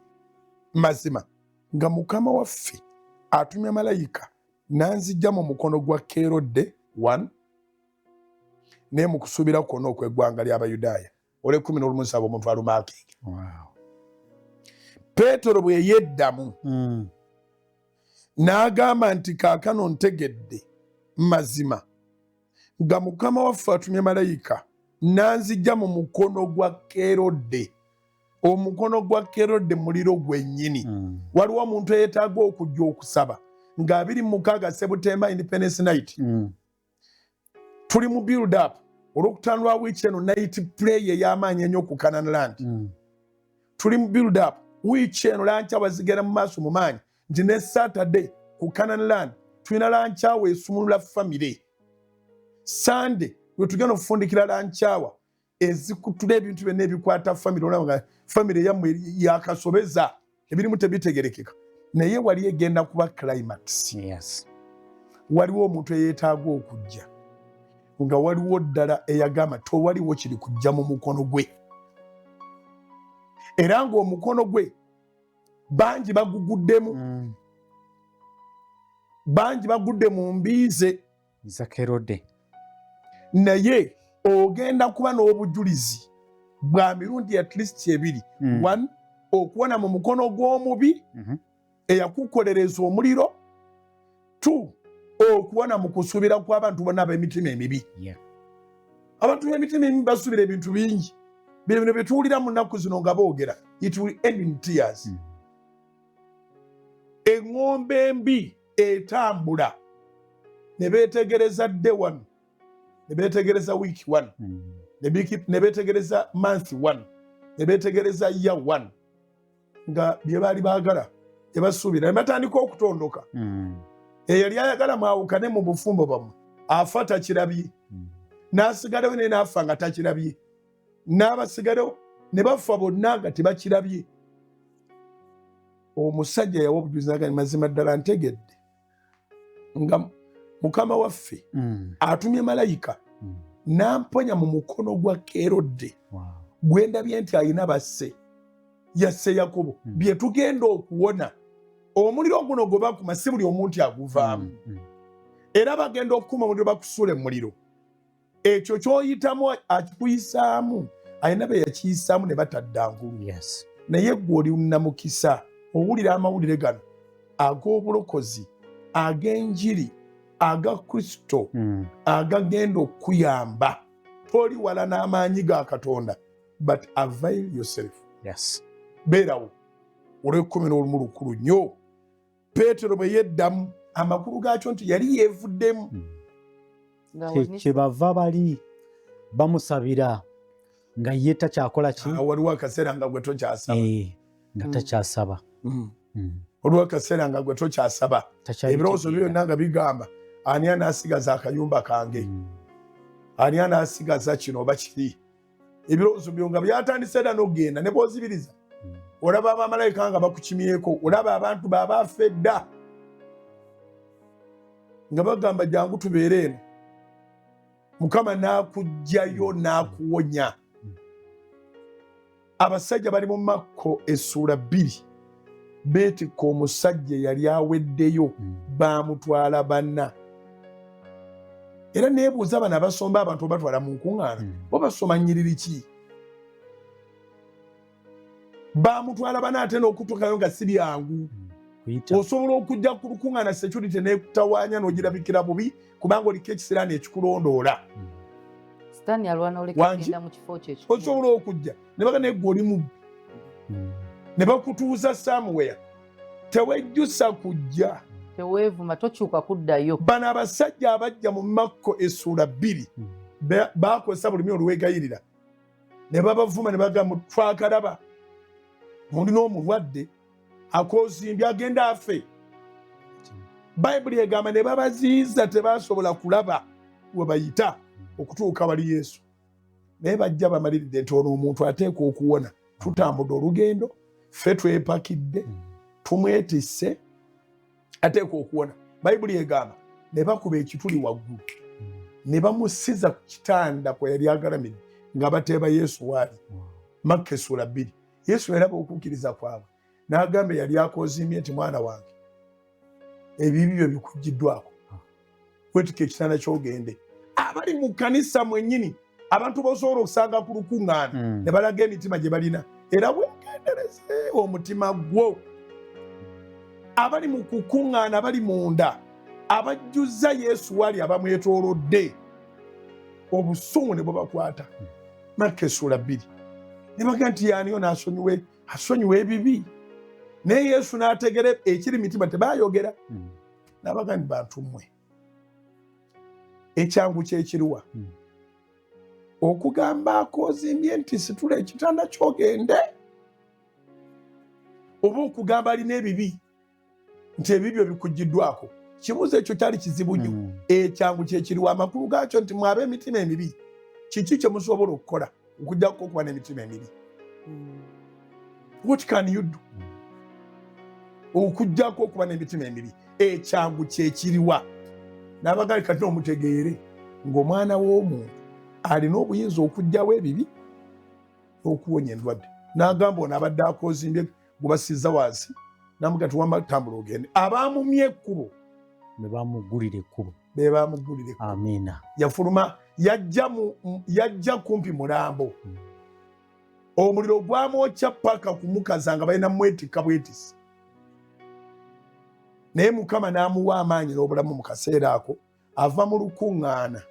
mazima nga Mukama waffe atumya malayika n'anziggya mu mukono gwa Kerode 1 ne mu kusuubira kwonna okw'eggwanga ly'Abayudaaya olw' 17 omuvaalu maakingi. Peetero bwe yeddamu n'agamba nti kaakano ntegedde mazima nga Mukama waffe atumye malayika n'anziggya mu mukono gwa Kerode omukono gwa Kerode muliro gwennyini. Waliwo omuntu eyeetaaga okujja okusaba nga 26 September Independence Night. Tuli mu build up olw'okutaano lwa wiiki eno night play ey'amaanyi ennyo ku Canaanland. Tuli mu build up wiiki eno lankyawa zigenda mu maaso mu maanyi nti ne Saturday ku Canaanland tulina lankyawa esumulula famire. Sunday we tugenda okufundikira lankyawa ezikutula ebintu byonna ebikwata famire, olaba nga famire yammwe yakasobeza ebirimu tebitegerekeka, naye wali egenda kuba climax. Yes. Waliwo omuntu eyeetaaga okujja nga waliwo ddala eyagamba tewaliwo kiri kujja mu mukono gwe, era ng'omukono gwe bangi baguguddemu. Bangi bagudde mu mbiize za Kerode, naye ogenda kuba n'obujulizi bwa mirundi at least 2. One, okuwona mu mukono gw'omubi eyakukolereza omuliro. 2, okuwona mu kusuubira kw'abantu bonna ab'emitima emibi. Abantu b'emitima emibi basuubira ebintu bingi, bino bye tuwulira mu nnaku zino nga boogera, it will end in tears. Eŋŋombe embi etambula ne beetegereza day 1, ne beetegereza week 1, ne beetegereza month 1, ne beetegereza year 1, nga bye baali baagala bye basuubira ne batandika okutondoka. Eyali ayagala mwawukane mu bufumbo bwammwe afa takirabye, n'asigalawo naye n'afa nga takirabye, n'abasigalawo ne bafa bonna nga tebakirabye. Omusajja yawa obujulizi n'agamba mazima ddala ntegedde nga Mukama waffe atumye malayika n'amponya mu mukono gwa Kerode gwe ndabye nti alina basse, yasse Yakobo, bye tugenda okuwona. Omuliro guno gwe bakuma si buli omuntu aguvaamu, era bagenda okukuma omuliro bakusuule mu muliro. Ekyo ky'oyitamu akikuyisaamu alina be yakiyisaamu ne batadda ngulu. Naye ggwe oli namukisa owulira amawulire gano ag'obulokozi, ag'enjiri, aga Kristo, agagenda okuyamba. Toli wala n'amaanyi ga Katonda, but avail yourself. Beerawo olw'ekumi lukulu nnyo. Peetero bwe yeddamu amakulu gaakyo nti yali yeevuddemu. kye bava bali bamusabira nga ye takyakola ki. Waliwo akaseera nga gwe tokyasaba. Nga takyasaba. Waliwo akaseera nga gwe tokyasaba. Ebirowoozo byonna nga bigamba ani anaasigaza akayumba kange, ani anaasigaza kino oba kiri. Ebirowoozo byo nga byatandise era n'ogenda ne bw'ozibiriza olaba abamalayika nga bakukimyeko, olaba abantu baabafa edda nga bagamba jangu tubeere eno, Mukama n'akugjayo n'akuwonya. Abasajja bali mu Makko essula 2 beetikka omusajja yali aweddeyo baamutwala banna. Era neebuuza bano abasomba abantu obatwala mu nkuŋŋaana bo basoma nnyiriri ki? Baamutwala banna ate n'okutuukayo nga si byangu. Osobola okujja ku lukuŋŋaana security n'ekutawaanya n'ogirabikira bubi kubanga oliko ekisiraani ekikulondoola. Sitaani alwana olekagenda mu kifo kye. Osobola okujja ne baga naye ggwe oli mubbi ne bakutuuza somewhere, tewejjusa kujja. Teweevuma, tokyuka kuddayo. Bano abasajja abajja mu Makko essula 2 baakozesa bulimi oluwegayirira ne babavuma ne bagamba twakalaba mulina omulwadde akoozimbye agenda afe. Bayibuli egamba ne babaziiza tebasobola kulaba we bayita okutuuka wali Yesu. Naye bajja bamaliridde nti ono omuntu ateekwa okuwona. Tutambudde olugendo, ffe twepakidde, tumwetisse, ateekwa okuwona. Bayibuli egamba ne bakuba ekituli waggulu ne bamusiza ku kitanda kwe yali agalamidde nga bateeba Yesu waali. Makko essula 2. Yesu yaraba okukkiriza kwabwe n'agamba yali akoozimye nti mwana wange ebibi byo bikuggiddwako, weetika ekitanda ky'ogende. Abali mu kkanisa mwennyini abantu bosobola okusanga ku lukuŋŋaana ne balaga emitima gye balina, era weegendereze omutima gwo. Abali mu kukuŋŋaana abali munda abajjuzza Yesu waali abamwetoolodde, obusungu ne bubakwata. Makko essula 2. ne baga nti yaaniyo asonyiwe ebibi naye Yesu n'ategera ekiri mitima tebayogera n'abaga nti bantu mmwe ekyangu kyekiriwa okugamba akozimbye nti situla ekitanda kyogende oba okugamba alina ebibi nti ebibyo bikugiddwako kibuuzo ekyo kyali kizibu nnyo ekyangu kyekiriwa amakulu gaakyo nti mwabe emitima emibi kiki kye musobola okukola okugjako okuba n'emitima emibi what can you do okugjako okuba n'emitima emibi ekyangu kyekiriwa n'abagali kati omutegeere ng'omwana w'omuntu alina obuyinza okuggyawo ebibi okuwonya endwadde n'agamba ono abadde akozimbye gubasizza wansi namuga tiwamatambula ogende abamumye ekkubo bebamugulira ekkubo amiina yafuluma yajja kumpi mulambo omuliro gwamwokya paka kumukaza nga balina mwetikka bwetisi naye Mukama n'amuwa amaanyi n'obulamu mu kaseera ako ava mu lukuŋŋaana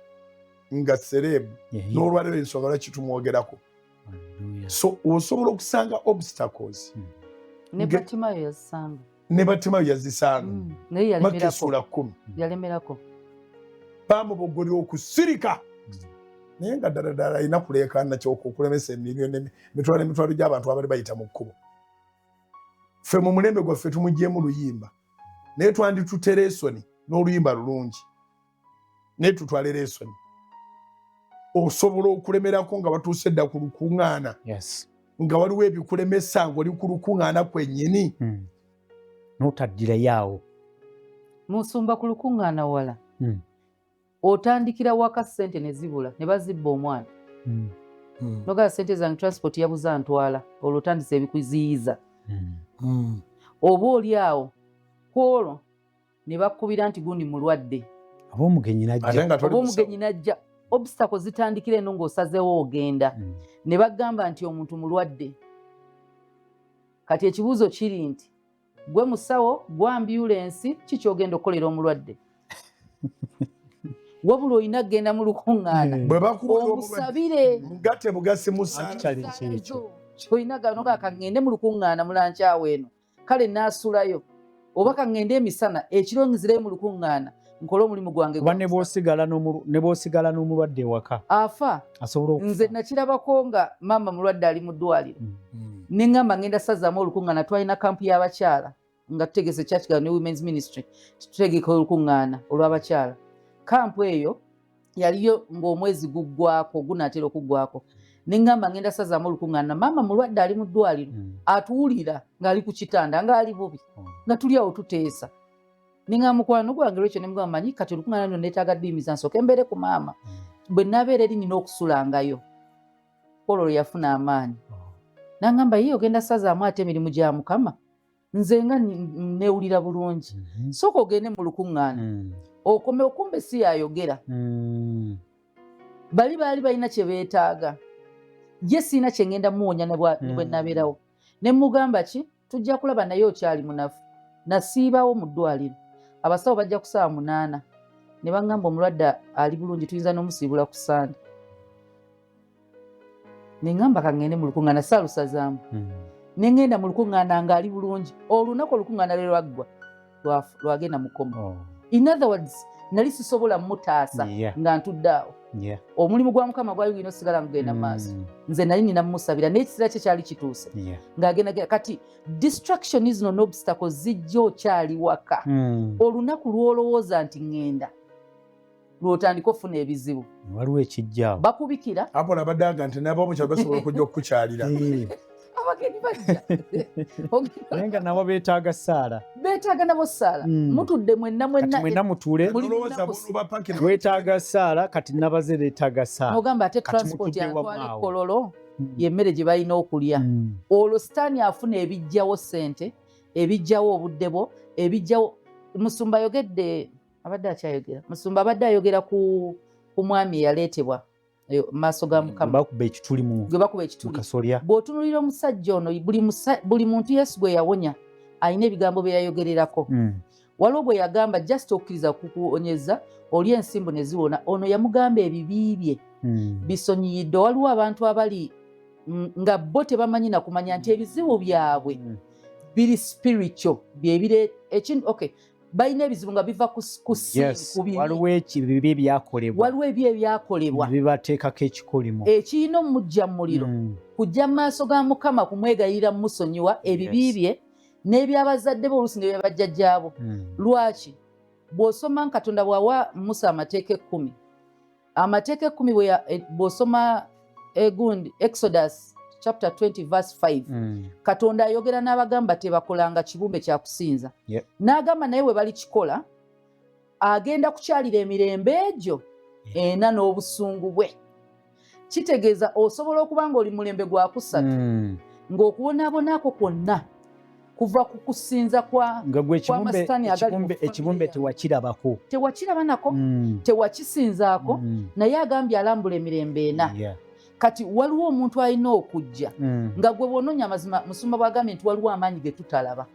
nga serebu n'olwaliro ensonga lwaki tumwogerako so osobola okusanga obstacles ne Batimayo yazisanga Makisuula 10 yalemerako bamubogolera okusirika naye nga ddala alina kuleekaana okulemesa emitwalo gy'abantu abali bayita mu kkubo ffe mu mulembe gwaffe tumugyemu luyimba naye twanditute leesoni n'oluyimba lulungi naye tutwale leesoni osobola okulemerako nga batuuse dda ku lukuŋŋaana nga waliwo ebikulemesa ng'oli ku lukuŋŋaana kwennyini n'otaddirayo musumba ku lukuŋŋaana wala otandikira waka ssente ne zibula ne bazibba omwana nogala ssente zange transport yabuza ntwala olwo otandisa ebikuziyiza oba oli awo kwolwo ne bakkubira nti gundi mulwadde oba omugenyi najja obstacle zitandikira eno ng'osazeewo ogenda ne bagamba nti omuntu mulwadde kati ekibuuzo kiri nti gwe musawo gwe ambulensi kikyogenda okukolera omulwadde wabula olina kgenda mu lukuŋŋaana omusabire mugatte bugasi musakyali olina ganoga kaŋŋende mu lukuŋŋaana mulankyawo eno kale naasulayo oba kaŋŋende emisana ekiro nzireyo mu lukuŋŋaana nkole omulimu gwange ne bw'osigala n'omulwadde ewaka afa nze nakirabako nga maama mulwadde ali mu ddwaliro ne ŋŋamba ŋŋenda sazaamu olukuŋŋaana twalina kampu y'abakyala nga tutegese kyakigalo ne women's ministry tutegeka olukuŋŋaana olw'abakyala kampu eyo yaliyo ng'omwezi guggwako gunaatera okuggwako ne ŋŋamba ŋŋenda sazaamu olukuŋŋaana maama mulwadde ali mu ddwaliro atuwulira ng'ali ku kitanda ng'ali bubi nga tuli awo tuteesa ninga mukwano gwange lwekyo ne mugamba manyi kati olukuŋŋaana lino neetaaga dduyimiza nsooke mbeere ku maama bwe nabeera eri nina okusulangayo olwo yafuna amaanyi n'aŋŋamba ye ogenda sazaamu ate emirimu gya Mukama nze nga neewulira bulungi sooka ogende mu lukuŋŋaana okome okumbe si yayogera bali baali balina kye beetaaga ye siina kye ŋŋenda muwonya ne bwe nabeerawo ne mugamba ki tujja kulaba naye okyali munafu nasiibawo mu ddwaliro abasawo bajja ku ssaawa 8 ne baŋŋamba omulwadde ali bulungi tuyinza n'omusiibula ku Sande ne ŋŋamba kaŋŋende mu lukuŋŋaana saalusazaamu ne ŋŋenda mu lukuŋŋaana ng'ali bulungi olunaku olukuŋŋaana lwe lwaggwa lwagenda mu koma in other words nali sisobola mutaasa nga ntudde awo omulimu gwa Mukama gwali gulina osigala ngugenda maaso nze nali nina mumusabira naye ekiseera kye kyali kituuse ng'agenda kati distraction zino n'obstacles zijja okyali waka olunaku lw'olowooza nti ŋŋenda lw'otandika ofuna ebizibu waliwo ekijjaawo bakubikira apo nabaddaga nti nabo omukyalo basobola okujja okukukyalira abagenyi bajja naye nga nabo beetaaga ssaala beetaaga nabo ssaala mutudde mwenna mutuule weetaaga ssaala kati nabaze beetaaga ssaala ogamba ate transport yatwala ekkololo yemmere gye balina okulya olwo sitaani afuna ebijjawo ssente ebijjawo obudde bwo ebijjawo musumba ayogedde abadde akyayogera musumba abadde ayogera ku mwami eyaleetebwa maaso ga Mukama bakuba ekituli mu kasolya bw'otunulira omusajja ono buli muntu Yesu gwe yawonya alina ebigambo bye yayogererako waliwo bwe yagamba just okkiriza kukuonyeza oli ensimbu ne ziwona ono yamugamba ebibi bye bisonyiyidde waliwo abantu abali nga bo tebamanyi nakumanya nti ebizibu byabwe biri spiritual byebire okay balina ebizibu nga biva ku bibi. Waliwo ebibi ebyakolebwa bibateekako ekikolimo ekirina omujja mu muliro kujja mu maaso ga Mukama kumwegayirira mumusonyiwa ebibi bye n'ebyabazadde be oluusi ne bajjajjaabo. Lwaki bw'osoma Katonda bw'awa Musa amateeka 10 amateeka 10 bw'osoma egundi Exodus chapter 20 verse 5 Katonda ayogera n'abagamba tebakolanga kibumbe kya kusinza n'agamba naye we bali kikola agenda kukyalira emirembe egyo ena n'obusungu bwe. Kitegeeza osobola okuba nga oli mulembe gwa kusatu ng'okubonaabonako kwonna kuva ku kusinza kwa ekibumbe tewakiraba nako tewakisinzaako naye agambye alambula emirembe ena. Kati waliwo omuntu alina okujja nga gwe bw'onoonya amazima Musumba bw'agambye nti waliwo amaanyi ge tutalaba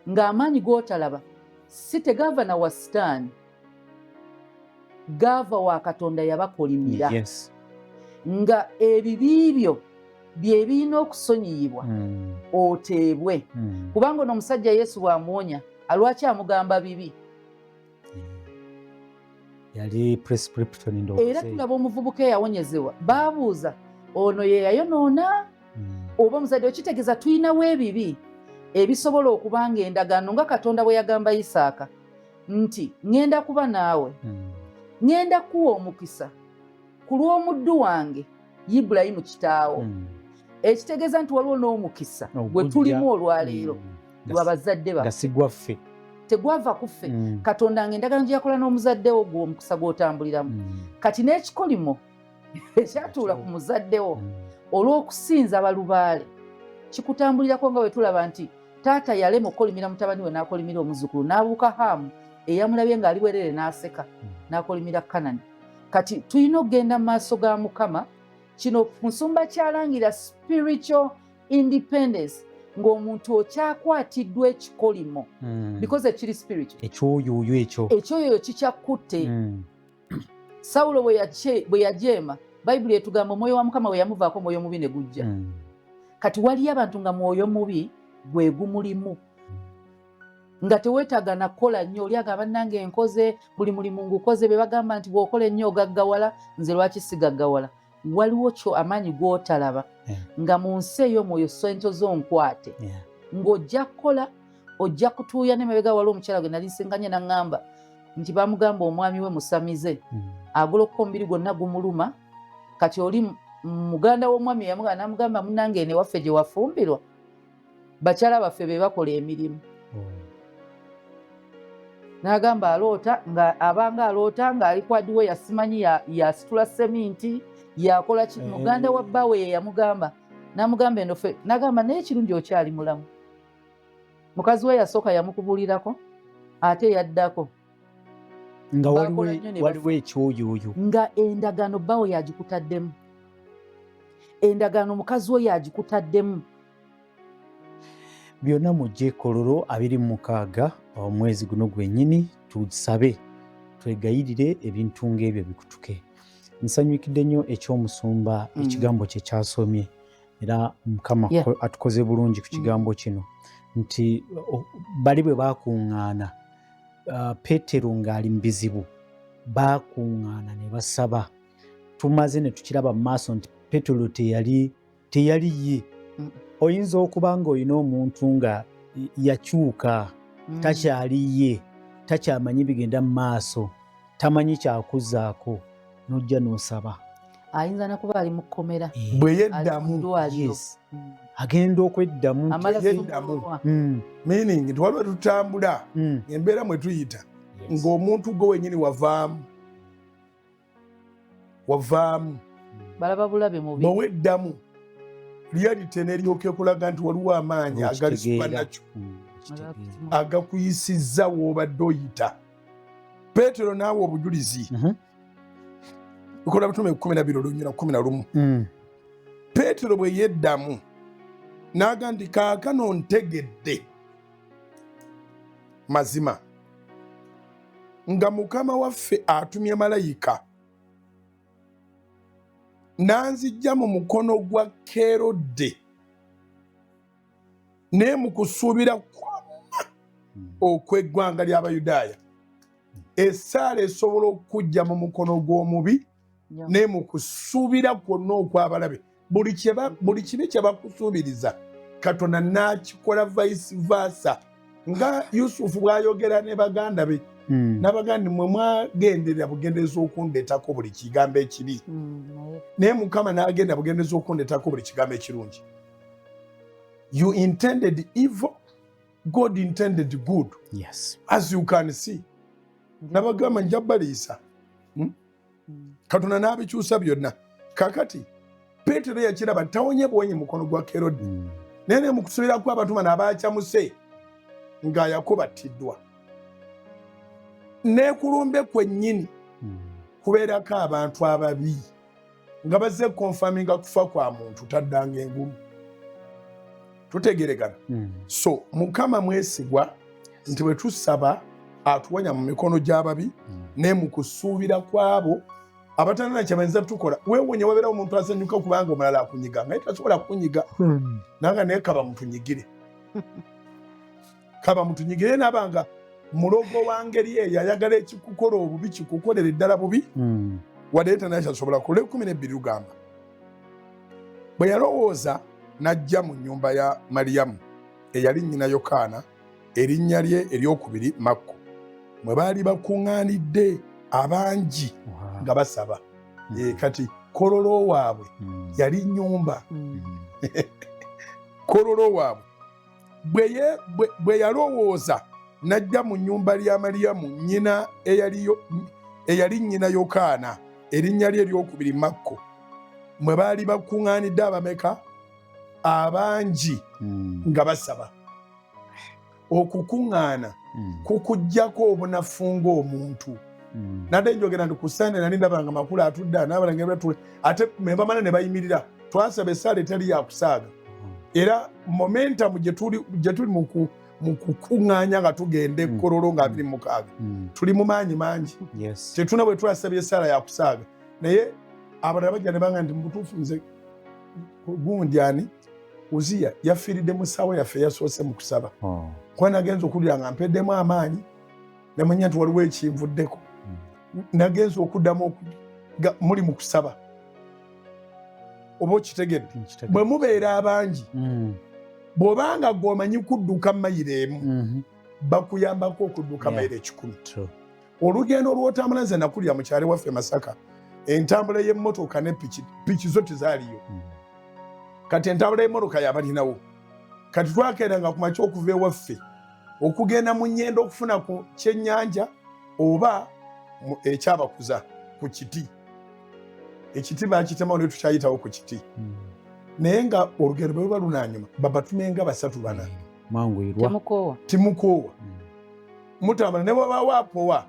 ng'amaanyi g'otalaba si tegava na wa sitaani gava wa Katonda yabakolimira nga ebibi byo bye birina okusonyiyibwa oteebwe kubanga ono omusajja Yesu bw'amuwonya alwaki amugamba bibi yali prescription ndo era tulaba omuvubuka eyawonyezebwa baabuuza ono ye yayonoona oba omuzadde okitegeeza tulinawo ebibi ebisobola okubanga endagaano nga Katonda bwe yagamba Isaaka nti ŋŋenda kuba naawe ŋŋenda kuwa omukisa ku lw'omuddu wange Ibulayimu kitaawo ekitegeeza nti waliwo n'omukisa gwe tulimu olwaleero lwa bazadde baffe tegwava ku ffe Katonda ng'endagaano gye yakola n'omuzaddewo gwe omukisa gw'otambuliramu kati n'ekikolimo ekyatuula ku muzaddewo olw'okusinza balubaale kikutambulirako nga bwe tulaba nti taata yalema okukolimira mutabani we n'akolimira omuzzukulu n'abuuka Haamu eyamulabye ng'ali bwerere n'aseka n'akolimira Kanani. Kati tulina okugenda mu maaso ga Mukama kino Musumba kyalangira spiritual independence ng'omuntu okyakwatiddwa ekikolimo because ekiri spiritual ekyoyoyo kikyakutte. Sawulo bwe yajeema Bayibuli etugamba omwoyo wa Mukama we yamuvaako omwoyo mubi ne gujja. Kati waliyo abantu nga mwoyo mubi gwe gumulimu nga teweetaaga nakola nnyo oli agamba nange nkoze buli mulimu ngukoze be bagamba nti bw'okola ennyo ogaggawala nze lwaki sigaggawala. Waliwo kyo amaanyi g'otalaba nga mu nsi eyo omwoyo sento zonkwate ng'ojja kukola ojja kutuuya n'emabega waliwo omukyala gwe nali nsenganye n'aŋŋamba nti bamugamba omwami we musamize agolokoka omubiri gwonna gumuluma kati oli muganda w'omwami yamugamba n'amugamba munnange eno ewaffe gye wafumbirwa bakyala baffe be bakola emirimu. N'agamba aloota nga abanga aloota ng'ali kwadiwe yasimanyi yasitula seminti yakola muganda wa bbawe ye yamugamba n'amugamba eno ffe n'agamba naye ekirungi okyali mulamu. Mukazi we yasooka yamukubulirako ate yaddako nga waliwo ekyoyoyo nga endagaano bbawe yagikutaddemu endagaano mukazi we yagikutaddemu. Byonna mu Jekololo 26 omwezi guno gwennyini tusabe twegayirire ebintu ng'ebyo bikutuke. Nsanyukidde nnyo ekyomusumba ekigambo kye kyasomye era Mukama atukoze bulungi ku kigambo kino nti bali bwe baakuŋŋaana Peetero ng'ali mu bizibu baakuŋŋaana ne basaba tumaze ne tukiraba mu maaso nti Peetero teyali ye. Oyinza okuba ng'olina omuntu nga yakyuka takyali ye takyamanyi bigenda mu maaso tamanyi kyakuzzaako n'ojja n'osaba ayinza nakuba ali mu kkomera bwe yeddamu agenda okweddamu meaning nti waliwo tutambula embeera mwe tuyita ng'omuntu gwe wenyini wavaamu balaba bulabe mubi bwe weddamu reality neryoka ekulaga nti waliwo amaanyi agali supernatural agakuyisizza w'obadde oyita. Peetero naawe obujulizi Bikola Bitume 12:11. Peetero bwe yeddamu n'agamba nti kaakano ntegedde mazima nga Mukama waffe atumye malayika nanzijja mu mukono gwa Kerode ne mu kusuubira kwonna okw'eggwanga ly'Abayudaaya essaala esobola okujja mu mukono gw'omubi ne mu kusuubira kwonna okw'abalabe buli kibi kye bakusuubiriza Katonda n'akikola vice versa nga Yusufu bw'ayogera ne baganda be n'abaganda mwe mwagenderera bugendereza okundeetako buli kigambo ekibi naye Mukama n'agenda bugendereza okundeetako buli kigambo ekirungi. You intended evil, God intended good. Yes. As you can see. Nabagamba nja baliisa. Katonda n'abikyusa byonna. Kakati Peetero yakiraba tawonye bwonye mukono gwa Kerode. Naye mu kusuubira kw'abatuma n'abakyamuse nga yakubattiddwa. Neekulumbe kwennyini kubeerako abantu ababi nga bazze konfaminga kufa kwa muntu taddanga engulu. Tutegeregana. So Mukama mwesigwa nti bwe tusaba atuwonya mu mikono gy'ababi ne mu kusuubira kwabo abatalina kye bayinza tukola. Weewonye wabeerawo omuntu asanyuka kubanga omulala akunyiga naye tasobola kunyiga nanga naye kaba mutunyigire. Kaba mutunyigire nabanga mulogo wa ngeri eyo ayagala ekikukola obubi kikukolera eddala bubi wadde tanakyasobola kola 12 lugamba. Bwe yalowooza n'ajja mu nnyumba ya Maliyamu eyali nnyina Yokaana erinnya lye eryokubiri Makko mwe baali bakuŋŋaanidde abangi nga basaba. Kati kololo waabwe yali nnyumba. Kololo waabwe bwe yalowooza n'ajja mu nnyumba lya Maliyamu nnyina eyali nnyina Yokaana erinnya lye eryokubiri Makko mwe baali bakuŋŋaanidde abameka abangi nga basaba. Okukuŋŋaana kukuggyako obunafu ng'omuntu. Nadde njogera nti ku Sande nali ndabanga makulu atudde n'abalangira batule ate me bamala ne bayimirira twasaba essaala etali yakusaaga era momentum gye tuli mu kukuŋŋaanya nga tugenda ekkololo nga 26 tuli mu maanyi mangi. Tetuna bwe twasabye essaala yakusaaga naye abalala bajja ne banga nti mu butuufu nze gundi ani Uziya yafiiridde musawo yaffe yasoose mu kusaba. Kuba nagenza okuwulira nga mpeddemu amaanyi namanya nti waliwo ekinvuddeko. Nagenza okuddamu muli mu kusaba. Oba okitegedde bwe mubeera abangi bw'obanga gw'omanyi kudduka mayiro emu bakuyambako okudduka mayiro 10. Olugendo olw'otambula nze nakulira mu kyalo waffe Masaka entambula y'emmotoka ne piki zo tezaaliyo. Kati entambula y'emmotoka yabalinawo. Kati twakeranga ku makya okuva ewaffe okugenda mu nnyendo okufuna ku kyennyanja oba ekyabakuza ku kiti. Ekiti baakitemawo ne tukyayitawo ku kiti. Naye nga olugendo bwe luba lunaanyuma babatumenga 3-4 manguyirwa timukoowa mutambula ne bwaba waapowa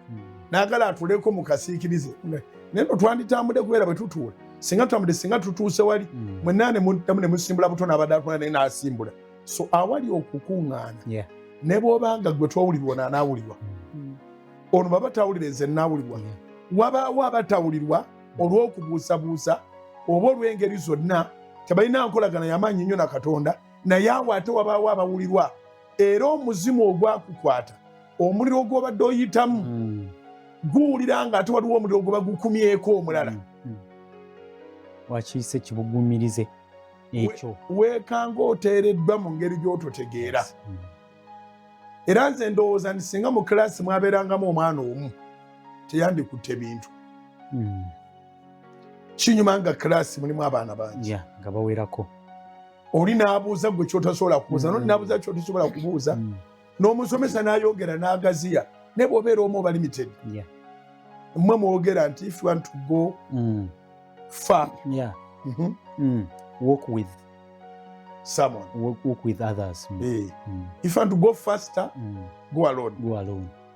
n'agala atuleko mu kasiikirize naye no twanditambudde kubeera bwe tutuula singa tutambudde singa tutuuse wali mwenna ne musimbula butono abadde atula naye n'asimbula. So awali okukuŋŋaana ne bw'obanga gwe twawulirwa n'anaawulirwa ono baba tawulira nze nnaawulirwa wabaawo abatawulirwa olw'okubuusabuusa oba olw'engeri zonna tebalina nkolagana y'amaanyi nnyo na Katonda naye awo ate wabaawo abawulirwa era omuzimu ogwakukwata omuliro gw'obadde oyitamu guwulira nga ate waliwo omuliro gwe bagukumyeko omulala. Wakiyise kibugumirize ekyo weekanga oteereddwa mu ngeri gy'ototegeera. Era nze ndowooza nti singa mu kiraasi mwabeerangamu omwana omu teyandikutte bintu. Kinyuma nga kiraasi mulimu abaana bangi nga bawerako. Oli n'abuuza gwe kyotasobola kubuuza n'oli n'abuuza kyotasobola kubuuza n'omusomesa n'ayogera n'agaziya ne bw'obeera omu oba limited. Mmwe mwogera nti if you want to go far walk with someone, walk with others. If you want to go faster go alone.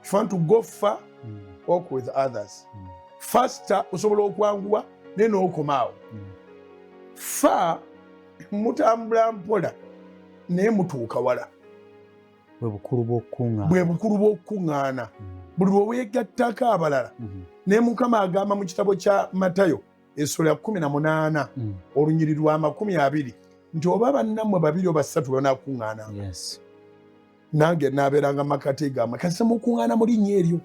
If you want to go far walk with others. Faster osobola okwanguwa naye n'okomaawo. Far mutambula mpola naye mutuuka wala. Bwe bukulu bw'okukuŋŋaana buli lwe weegattako abalala. Ne Mukama agamba mu kitabo kya Matayo essula ya 18 olunyiri lwa 20 nti oba bannammwe babiri oba ssatu banaakuŋŋaana nange naabeeranga makati gammwe kati semukuŋŋaana mu linnya eryo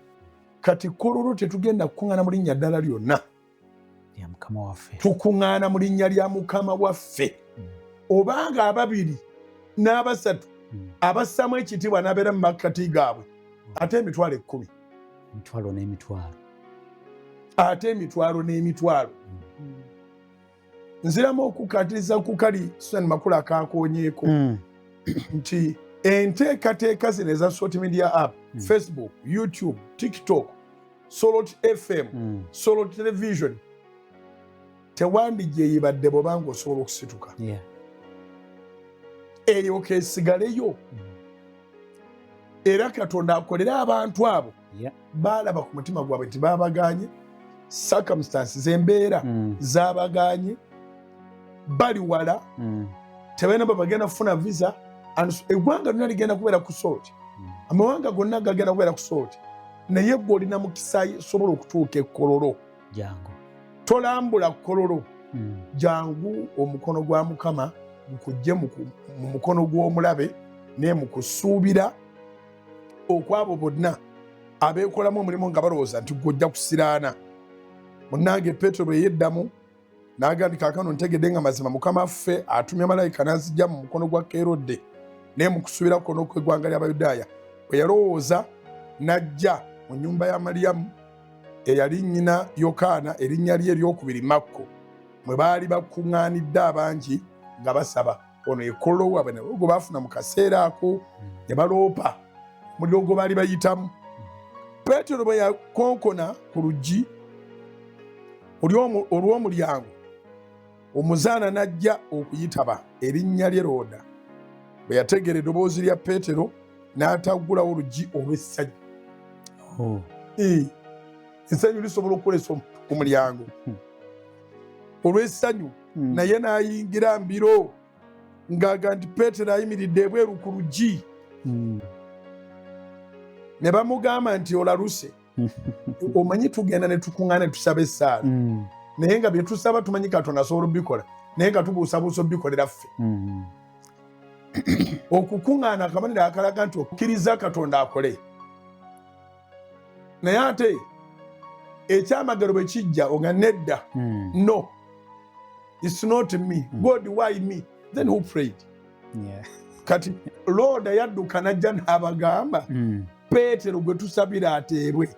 kati kololo tetugenda kukuŋŋaana mu linnya ddala lyonna tukuŋŋaana mu linnya lya mukama waffe obanga ababiri n'abasatu abassamu ekitiibwa n'abeera mu makati gaabwe ate emitwalo 10 ate emitwalo n'emitwalo nziramu okukatiriza ku kali Susan Makulu akaakoonyeeko nti enteekateeka zino eza social media app Facebook, YouTube, TikTok, Solot FM, Solot Television tewandigyeyibadde bw'obanga osobola okusituka eryoka esigaleyo era Katonda akolera abantu abo baalaba ku mutima gwabwe nti baabaganye circumstances embeera zaabaganye bali wala tebalina bagenda kufuna visa eggwanga lyonna ligenda kubeera ku Solot amawanga gonna gagenda kubeera ku Solot naye gwe olina mukisa sobola okutuuka ekkololo tolambula kololo jangu omukono gwa Mukama gukujje mu mukono gw'omulabe ne mu kusuubira okwabo bonna abeekolamu omulimu nga balowooza nti gujja kusiraana munnange Petero bwe yeddamu n'agamba kaakano ntegedde nga mazima Mukama ffe atumye malayika n'azijja mu mukono gwa Kerode ne mu kusuubira kuno kw'eggwanga ly'Abayudaaya bwe yalowooza n'ajja mu nnyumba ya Maliyamu eyali nnyina Yokaana erinnya lye eryokubiri Makko mwe baali bakuŋŋaanidde abangi nga basaba ono ekkololo waabwe ne gwe baafuna mu kaseera ako ne baloopa muliro gwe baali bayitamu Peetero bwe yakonkona ku luggi olw'omulyango omuzaana n'ajja okuyitaba erinnya lye Rooda bwe yategeera eddoboozi lya Peetero n'ataggulawo oluggi olw'essanyu essanyu lisobola okukolesa ku mulyango olw'essanyu naye n'ayingira mbiro ng'aga nti Peetero ayimiridde ebweru ku luggi ne bamugamba nti olaluse omanyi tugenda ne tukuŋŋaana ne tusaba essaala naye nga bye tusaba tumanyi Katonda asobola obikola naye nga tubuusabuusa obikolera ffe okukuŋŋaana akamaniro akalaga nti okkiriza Katonda akole naye ate ekyamagero bwe kijja oga nedda no it's not me God why me then who prayed kati Looda yadduka najja n'abagamba Peetero gwe tusabira ateebwe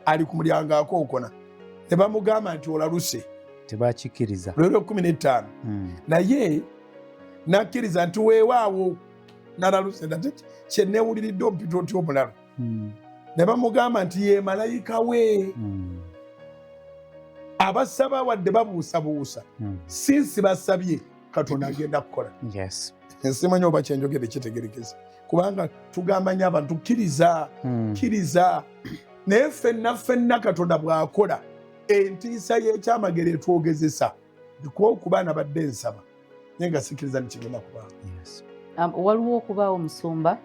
ali ku mulyango akookona ne bamugamba nti olaluse tebakikkiriza lwero 15 naye nakkiriza nti weewaawo nalaluse nate kyenneewuliridde ompita oti omulala ne bamugamba nti ye malayika we abasaba wadde babuusabuusa sinsi basabye Katonda agenda kukola simanyi oba kyenjogedde kitegerekeza kubanga tugamba nnyo abantu kkiriza naye ffenna Katonda bw'akola entiisa y'ekyamagero etwogezesa kuba okubaana badde nsaba naye nga sikkiriza nikigenda kubaawo waliwo okubaawo omusumba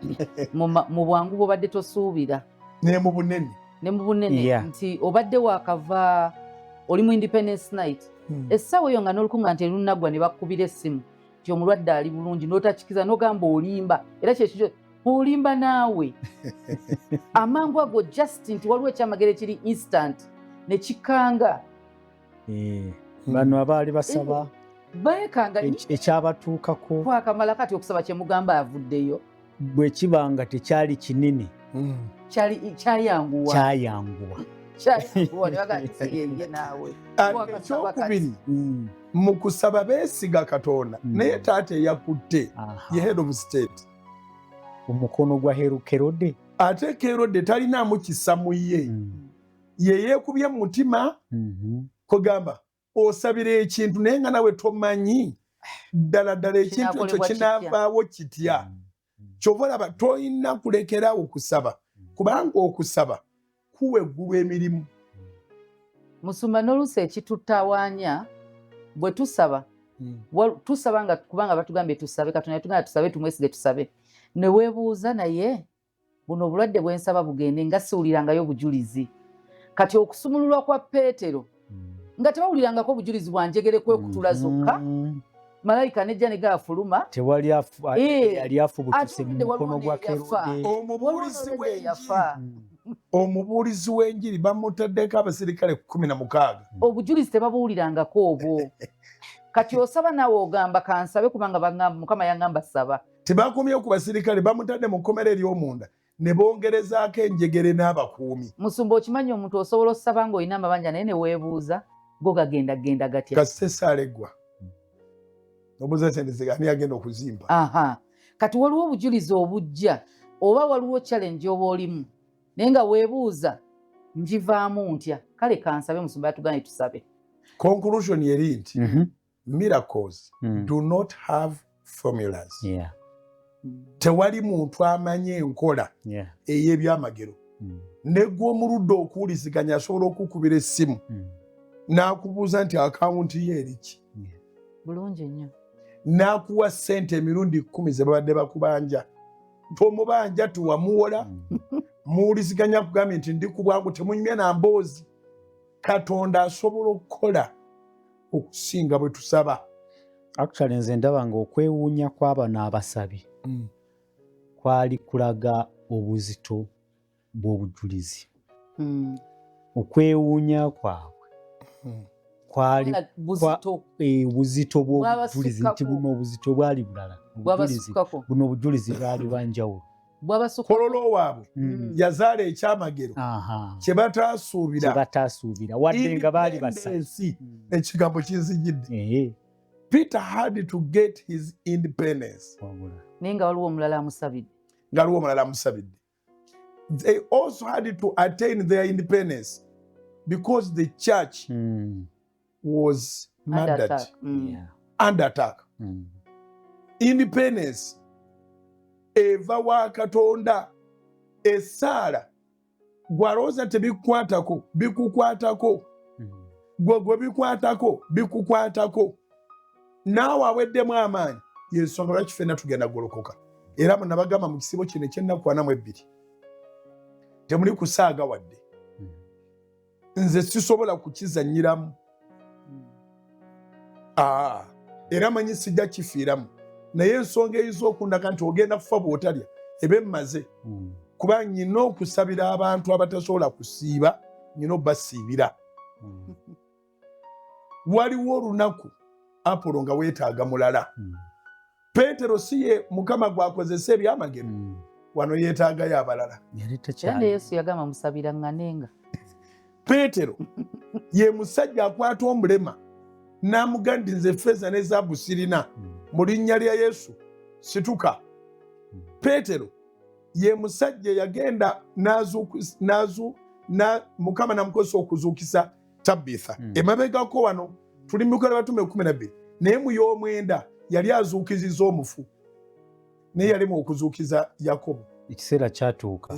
mu bwangu bw'obadde tosuubira ne mu bunene nti obadde waakava oli mu Independence Night essaawa eyo nga n'olukunga nti erunaggwa ne bakkubira essimu nti omulwadde ali bulungi n'otakikiza n'ogamba olimba era kyekikyo olimba naawe amangu ago just nti waliwo ekyamagero ekiri instant ne kikanga bano abaali basaba beekanga ekyabatuukako twakamala kati okusaba kyemugamba avuddeyo bwe kiba nga tekyali kinini kyayanguwa ekyokubiri mu kusaba beesiga Katonda naye taata eyakutte ye head of state omukono gwa Kerode ate Kerode talinaamu kisa mu ye yeekubye mu mutima kugamba osabira ekintu naye nga nawe tomanyi ddala ekintu ekyo kinaavaawo kitya kyova olaba tolina kulekerawo okusaba kubanga okusaba kuwa eggulu emirimu musumba n'oluusi ekitutawaanya bwe tusaba tusaba kubanga batugambye tusabe Katonda yatugamba tusabe tumwesige tusabe ne weebuuza naye buno obulwadde bwensaba bugende nga siwulirangayo bujulizi kati okusumululwa kwa Peetero nga tebawulirangako obujulizi bwa njegere kwekutula zokka malayika nejja ne gaafuluma tewali yali afubutuse mu ate mukono gwa Kerode. Omubuulizi w'enjiri bamutaddeko abasirikale 16. obujulizi tebabuwulirangako obwo kati osaba naawe ogamba kansabe kubanga bagamba Mukama yangamba saba. Tebakomyewo ku basirikale bamutadde mu kkomera ery'omunda ne bongerezaako enjegere n'abakuumi. Musumba okimanyi omuntu osobola osaba ng'olina amabanja naye ne weebuuza go gagenda gatya. Kasite Saalegwa obuuza sente ani agenda okuzimba. Aha kati waliwo obujulizi obujja oba waliwo challenge oba olimu naye nga weebuuza njivaamu ntya kale kansabe Musumba yatugane tusabe. Conclusion yeri nti miracles do not have formulas. Yeah. Tewali muntu amanyi enkola ey'ebyamagero. Negwa omuludde okuwuliziganya asobola okukubira essimu n'akubuuza nti akawunti ye eriki. Bulungi nnyo. N'akuwa ssente emirundi 10 ze babadde bakubanja. Tomubanja tuwamuwola muwuliziganya kugambye nti ndi ku bwangu temunyumya na mboozi. Katonda asobola okukola okusinga bwe tusaba. Actually nze ndaba nga okwewuunya kw'abano abasabi kwali kulaga obuzito bw'obujulizi. Okwewuunya kwabwe kwali buzito bw'obujulizi nti buno obuzito bwali bulala. Buno obujulizi bwali bwanjawulo. Kololo waabwe yazaala ekyamagero kye bataasuubira wadde nga baali basabi. Ekigambo kinzijidde. Peter had to get his independence. Naye nga waliwo omulala amusabidde. They also had to attain their independence because the church was murdered, under attack. Independence eva wa Katonda. Esaala gwalowooza tebikukwatako bikukwatako. Gwe bikwatako bikukwatako. Naawe aweddemu amaanyi y'ensonga lwaki ffenna tugenda golokoka. Era nabagamba mu kisibo kino eky'ennaku 42 temuli kusaaga wadde. Nze sisobola kukizannyiramu. Era manyi sijja kifiiramu. Naye ensonga eyiza okundaka nti ogenda kufa bw'otalya ebe mmaze. Kuba nnyina okusabira abantu abatasobola kusiiba, nnyina obbasiibira. Waliwo olunaku Apolo nga weetaaga mulala. Peetero si ye Mukama gwakozesa ebyamagero. Wano yeetaagayo abalala. Yali Yesu yagamba musabira ŋŋanenga. Peetero ye musajja akwata omulema n'amugamba nti nze ffeeza ne zaabu sirina, mu linnya lya Yesu situka. Peetero ye musajja yagenda Mukama namukozesa okuzuukisa Tabitha. Emabegako wano tuli mu Bikola by'Abatume 12 naye mu y'omwenda yali azuukizizza omufu naye yali mu okuzuukiza Yakobo. Ekiseera kyatuuka.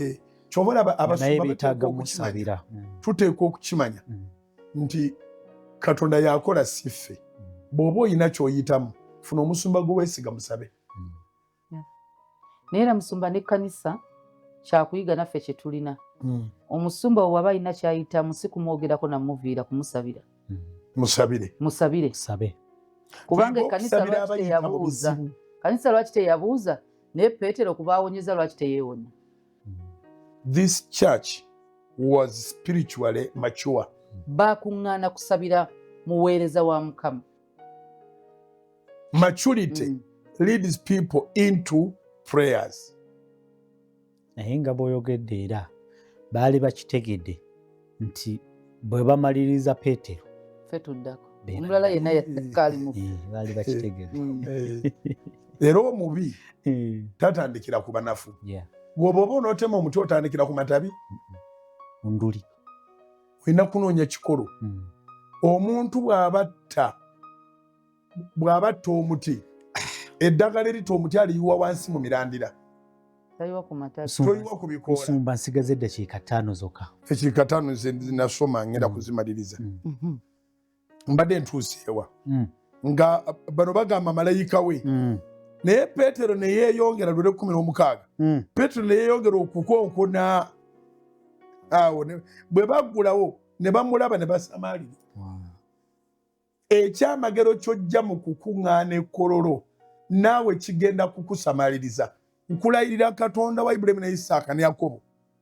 Ky'obalaba abasumba tuteekwa okukimanya nti Katonda yakola siffe. Bw'oba oyina ky'oyitamu funa omusumba gwe weesiga musabe. Naye era musumba n'ekkanisa kyakuyiga naffe kye tulina. Omusumba bw'aba alina ky'ayitamu si kumwogerako namuviira kumusabira. Musabire. Kubanga ekkanisa lwaki teyabuuza naye Peetero kuba awonyeza lwaki teyeewonya. This church was spiritually mature. Baakuŋŋaana kusabira muweereza wa Mukama. Maturity leads people into prayers. Naye nga bw'oyogedde era baali bakitegedde nti bwe bamaliriza Peetero ffe tuddako. Omulala yenna yakaali mu baali bakitegedde. Era omubi tatandikira ku banafu. Bw'oba onootema omuti otandikira ku matabi. Nduli. Olina kunoonya kikolo. Omuntu bw'abatta omuti eddagala erita omuti aliyiwa wansi mu mirandira. Tayiwa ku matabi. Toyiwa ku bikoola. Nsumba nsigaze eddakiika 5 zokka. Ekiika 5 nze nasoma ngenda kuzimaliriza. Mbadde ntuuse ewa. Nga bano bagamba malayika we. Naye Peetero ne yeeyongera lule 16. Peetero ne yeeyongera okukonkona. Awo bwe baggulawo ne bamulaba ne basamaalira. ekyamagero kyojja mu kukuŋŋaana ekkololo naawe kigenda kukusamaliriza. Nkulayirira Katonda wa Ibulayimu ne Isaaka ne Yakobo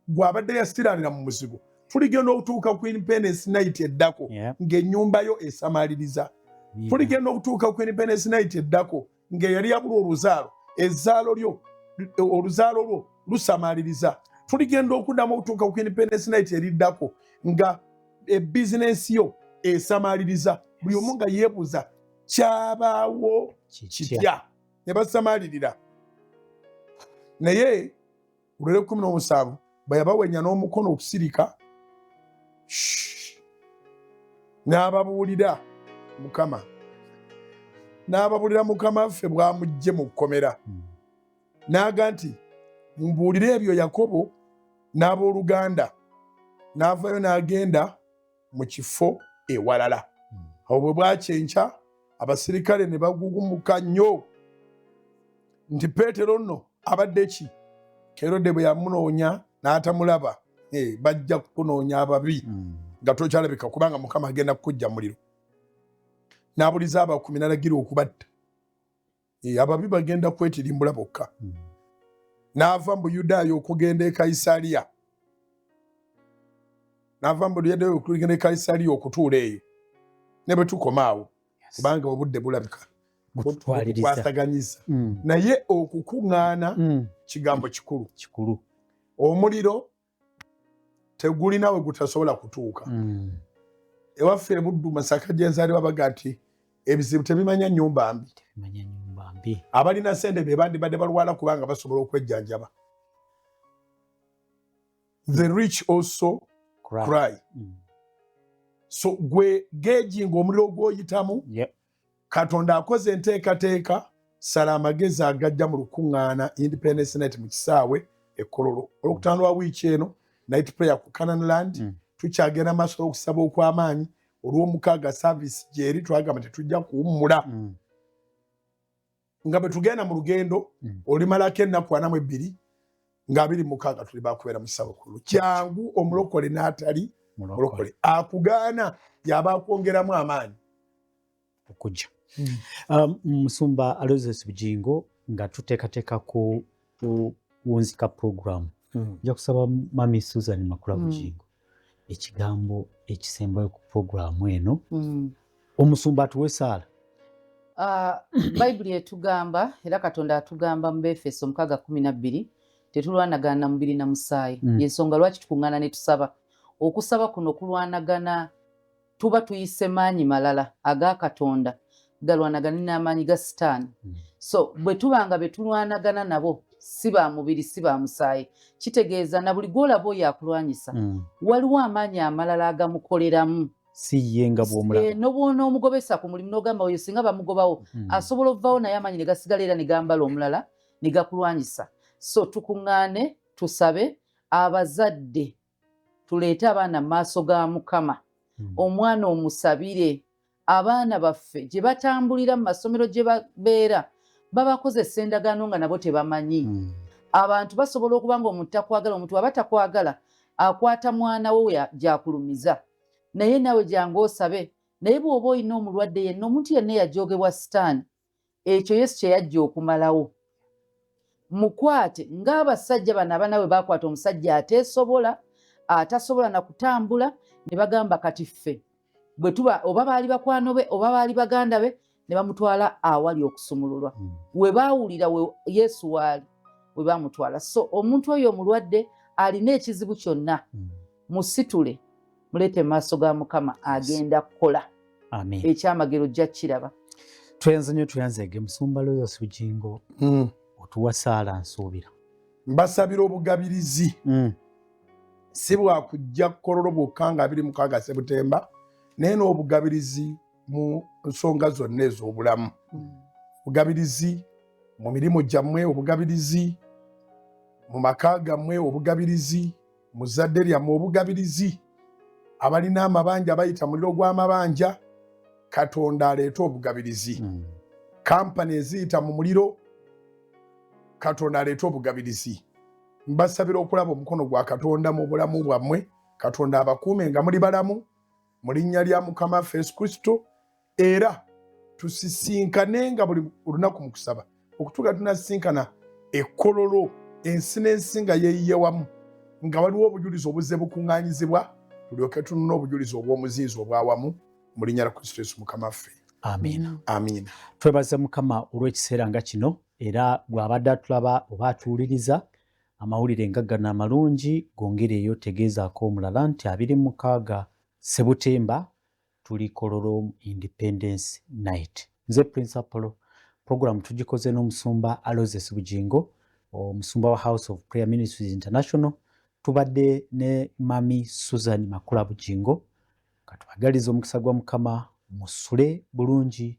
gw'abadde yasitiranira mu muzigo, tuligenda okutuuka ku Independence Night eddako ng'ennyumba yo esamaliriza. Tuligenda okutuuka ku Independence Night eddako ng'eyali yabula oluzaalo, oluzaalo lwo lusamaliriza. Tuligenda okuddamu okutuuka ku Independence Night eriddako nga bizinensi yo esamaliriza. Buli omu nga yeebuuza kyabaawo kitya ne basamalirira. Naye olw'e 17 bwe yabawenya n'omukono okusirika n'ababuulira Mukama, n'ababuulira Mukama waffe bw'amugye mu kkomera, n'aga nti mumbuulire ebyo Yakobo n'abooluganda, n'avayo n'agenda mu kifo ewalala. Awo bwe bwakyenkya abasirikale ne bagugumuka nnyo nti Peetero nno abadde ki? Kerode bwe yamunoonya n'atamulaba, bajja kukunoonya ababi nga tokyalabika kubanga Mukama agenda kukujja muliro. N'abuliza abakumi n'alagira okubatta. Ababi bagenda kwetirimbula bokka. N'ava mu Buyudaaya okugenda e Kayisaliya. Okutuula eyo. Ne bwe tukoma awo kubanga obudde bulabika kwataganyiza. Naye okukuŋŋaana kigambo kikulu. Omuliro tegulina we gutasobola kutuuka. Ewaffe e Buddu Masaka gye nzaalibwa baga nti ebizibu tebimanya nnyumba mbi. Abalina ssente be bandibadde balwala kubanga basobola okwejjanjaba. The rich also cry. So gwe geegi ng'omuliro gw'oyitamu, Katonda akoze enteekateeka, sala amagezi agajja mu lukuŋŋaana Independence Night mu kisaawe ekkololo. Olwokutaano wa wiiki eno night prayer ku Canaanland, tukyagenda maaso okusaba okw'amaanyi. Olw'omukaaga service gyeri twagamba tetujja kuwummula. Nga bwe tugenda mu lugendo olimalako ennaku 42 nga 26 tuli bakubeera mu ssabakulu. Kyangu omulokole n'atali mulokole akugaana yaba akwongeramu amaanyi okujja. Musumba Aloysius Bugingo nga tuteekateeka ku wunzika program. Nja kusaba Mami Susan Makula Bugingo ekigambo ekisembayo ku programu eno. Omusumba atuwe saala. Bayibuli etugamba era Katonda atugamba mu Efeso 6:12 tetulwanagana na mubiri na musaayi. Yensonga lwaki tukuŋŋaana ne tusaba. Okusaba kuno kulwanagana tuba tuyise maanyi malala aga Katonda galwanagana n'amaanyi ga Sitaani. So bwe tubanga betulwanagana nabo si ba mubiri si ba musaayi, kitegeeza na buli gwolaba oyo akulwanyisa waliwo amaanyi amalala agamukoleramu. Si yenga bw'omulaba. N'obwona omugobesa ku mulimu n'ogamba oyo singa bamugobawo asobola ovaawo naye amaanyi ne gasigala era ne gambala omulala ne gakulwanyisa. So tukuŋŋaane tusabe abazadde tuleete abaana mu maaso ga Mukama. Omwana omusabire. Abaana baffe gye batambulira mu masomero gye babeera babakozesa endagaano nga nabo tebamanyi. Abantu basobola okuba nga omuntu takwagala, omuntu aba takwagala akwata mwana we gy'akulumiza. Naye nawe jangu osabe. Naye bw'oba olina omulwadde yenna, omuntu yenna yajoogebwa Sitaani, ekyo Yesu kye yajja okumalawo. Mukwate ng'abasajja bano abaana bwe bakwata omusajja ateesobola, atasobola na kutambula, ne bagamba kati ffe bwe tuba oba baali bakwano be oba baali baganda be ne bamutwala awali okusumululwa. We baawulira Yesu waali we bamutwala. So omuntu oyo omulwadde alina ekizibu kyonna, musitule mulete maaso ga Mukama agenda kukola. Amen. Ekyamagero jja kiraba. Tuyanze nnyo tuyanzege Musumba Aloysius Bugingo otuwa saala nsuubira. Mbasabira obugabirizi. Si bwakujja kkololo bwokka nga 26 Septemba, naye n'obugabirizi mu nsonga zonna ez'obulamu. Obugabirizi mu mirimu gyammwe, obugabirizi mu maka gammwe, obugabirizi mu zadde lyammwe, obugabirizi abalina amabanja bayita muliro gw'amabanja, Katonda aleeta obugabirizi. Kampani eziyita mu muliro, Katonda aleeta obugabirizi. Mbasabira okulaba omukono gwa Katonda mu bulamu bwammwe. Katonda abakuume nga muli balamu mu linnya lya Mukama Yesu Kristo, era tusisinkane nga buli lunaku mu kusaba okutuuka tunasisinkana ekkololo ensi n'ensi nga yeeyiye wamu nga waliwo obujulizi obuzze bukuŋŋaanyizibwa tulyoke tunune obujulizi obw'omuziizi obwawamu mu linnya lya Kristo Yesu Mukama waffe. Amiina. Amiina. Twebaza Mukama olw'ekiseera nga kino era bw'abadde atulaba oba atuwuliriza amawulire nga gano amalungi gongereyo tegeezaako omulala nti 26 Sebutemba tuli Kololo Independence Night. Nze Prince Apollo, program tugikoze n'omusumba Aloysius Bugingo, omusumba wa House of Prayer Ministries International. Tubadde ne Mami Susan Makula Bugingo. Katubagaliza omukisa gwa Mukama musule bulungi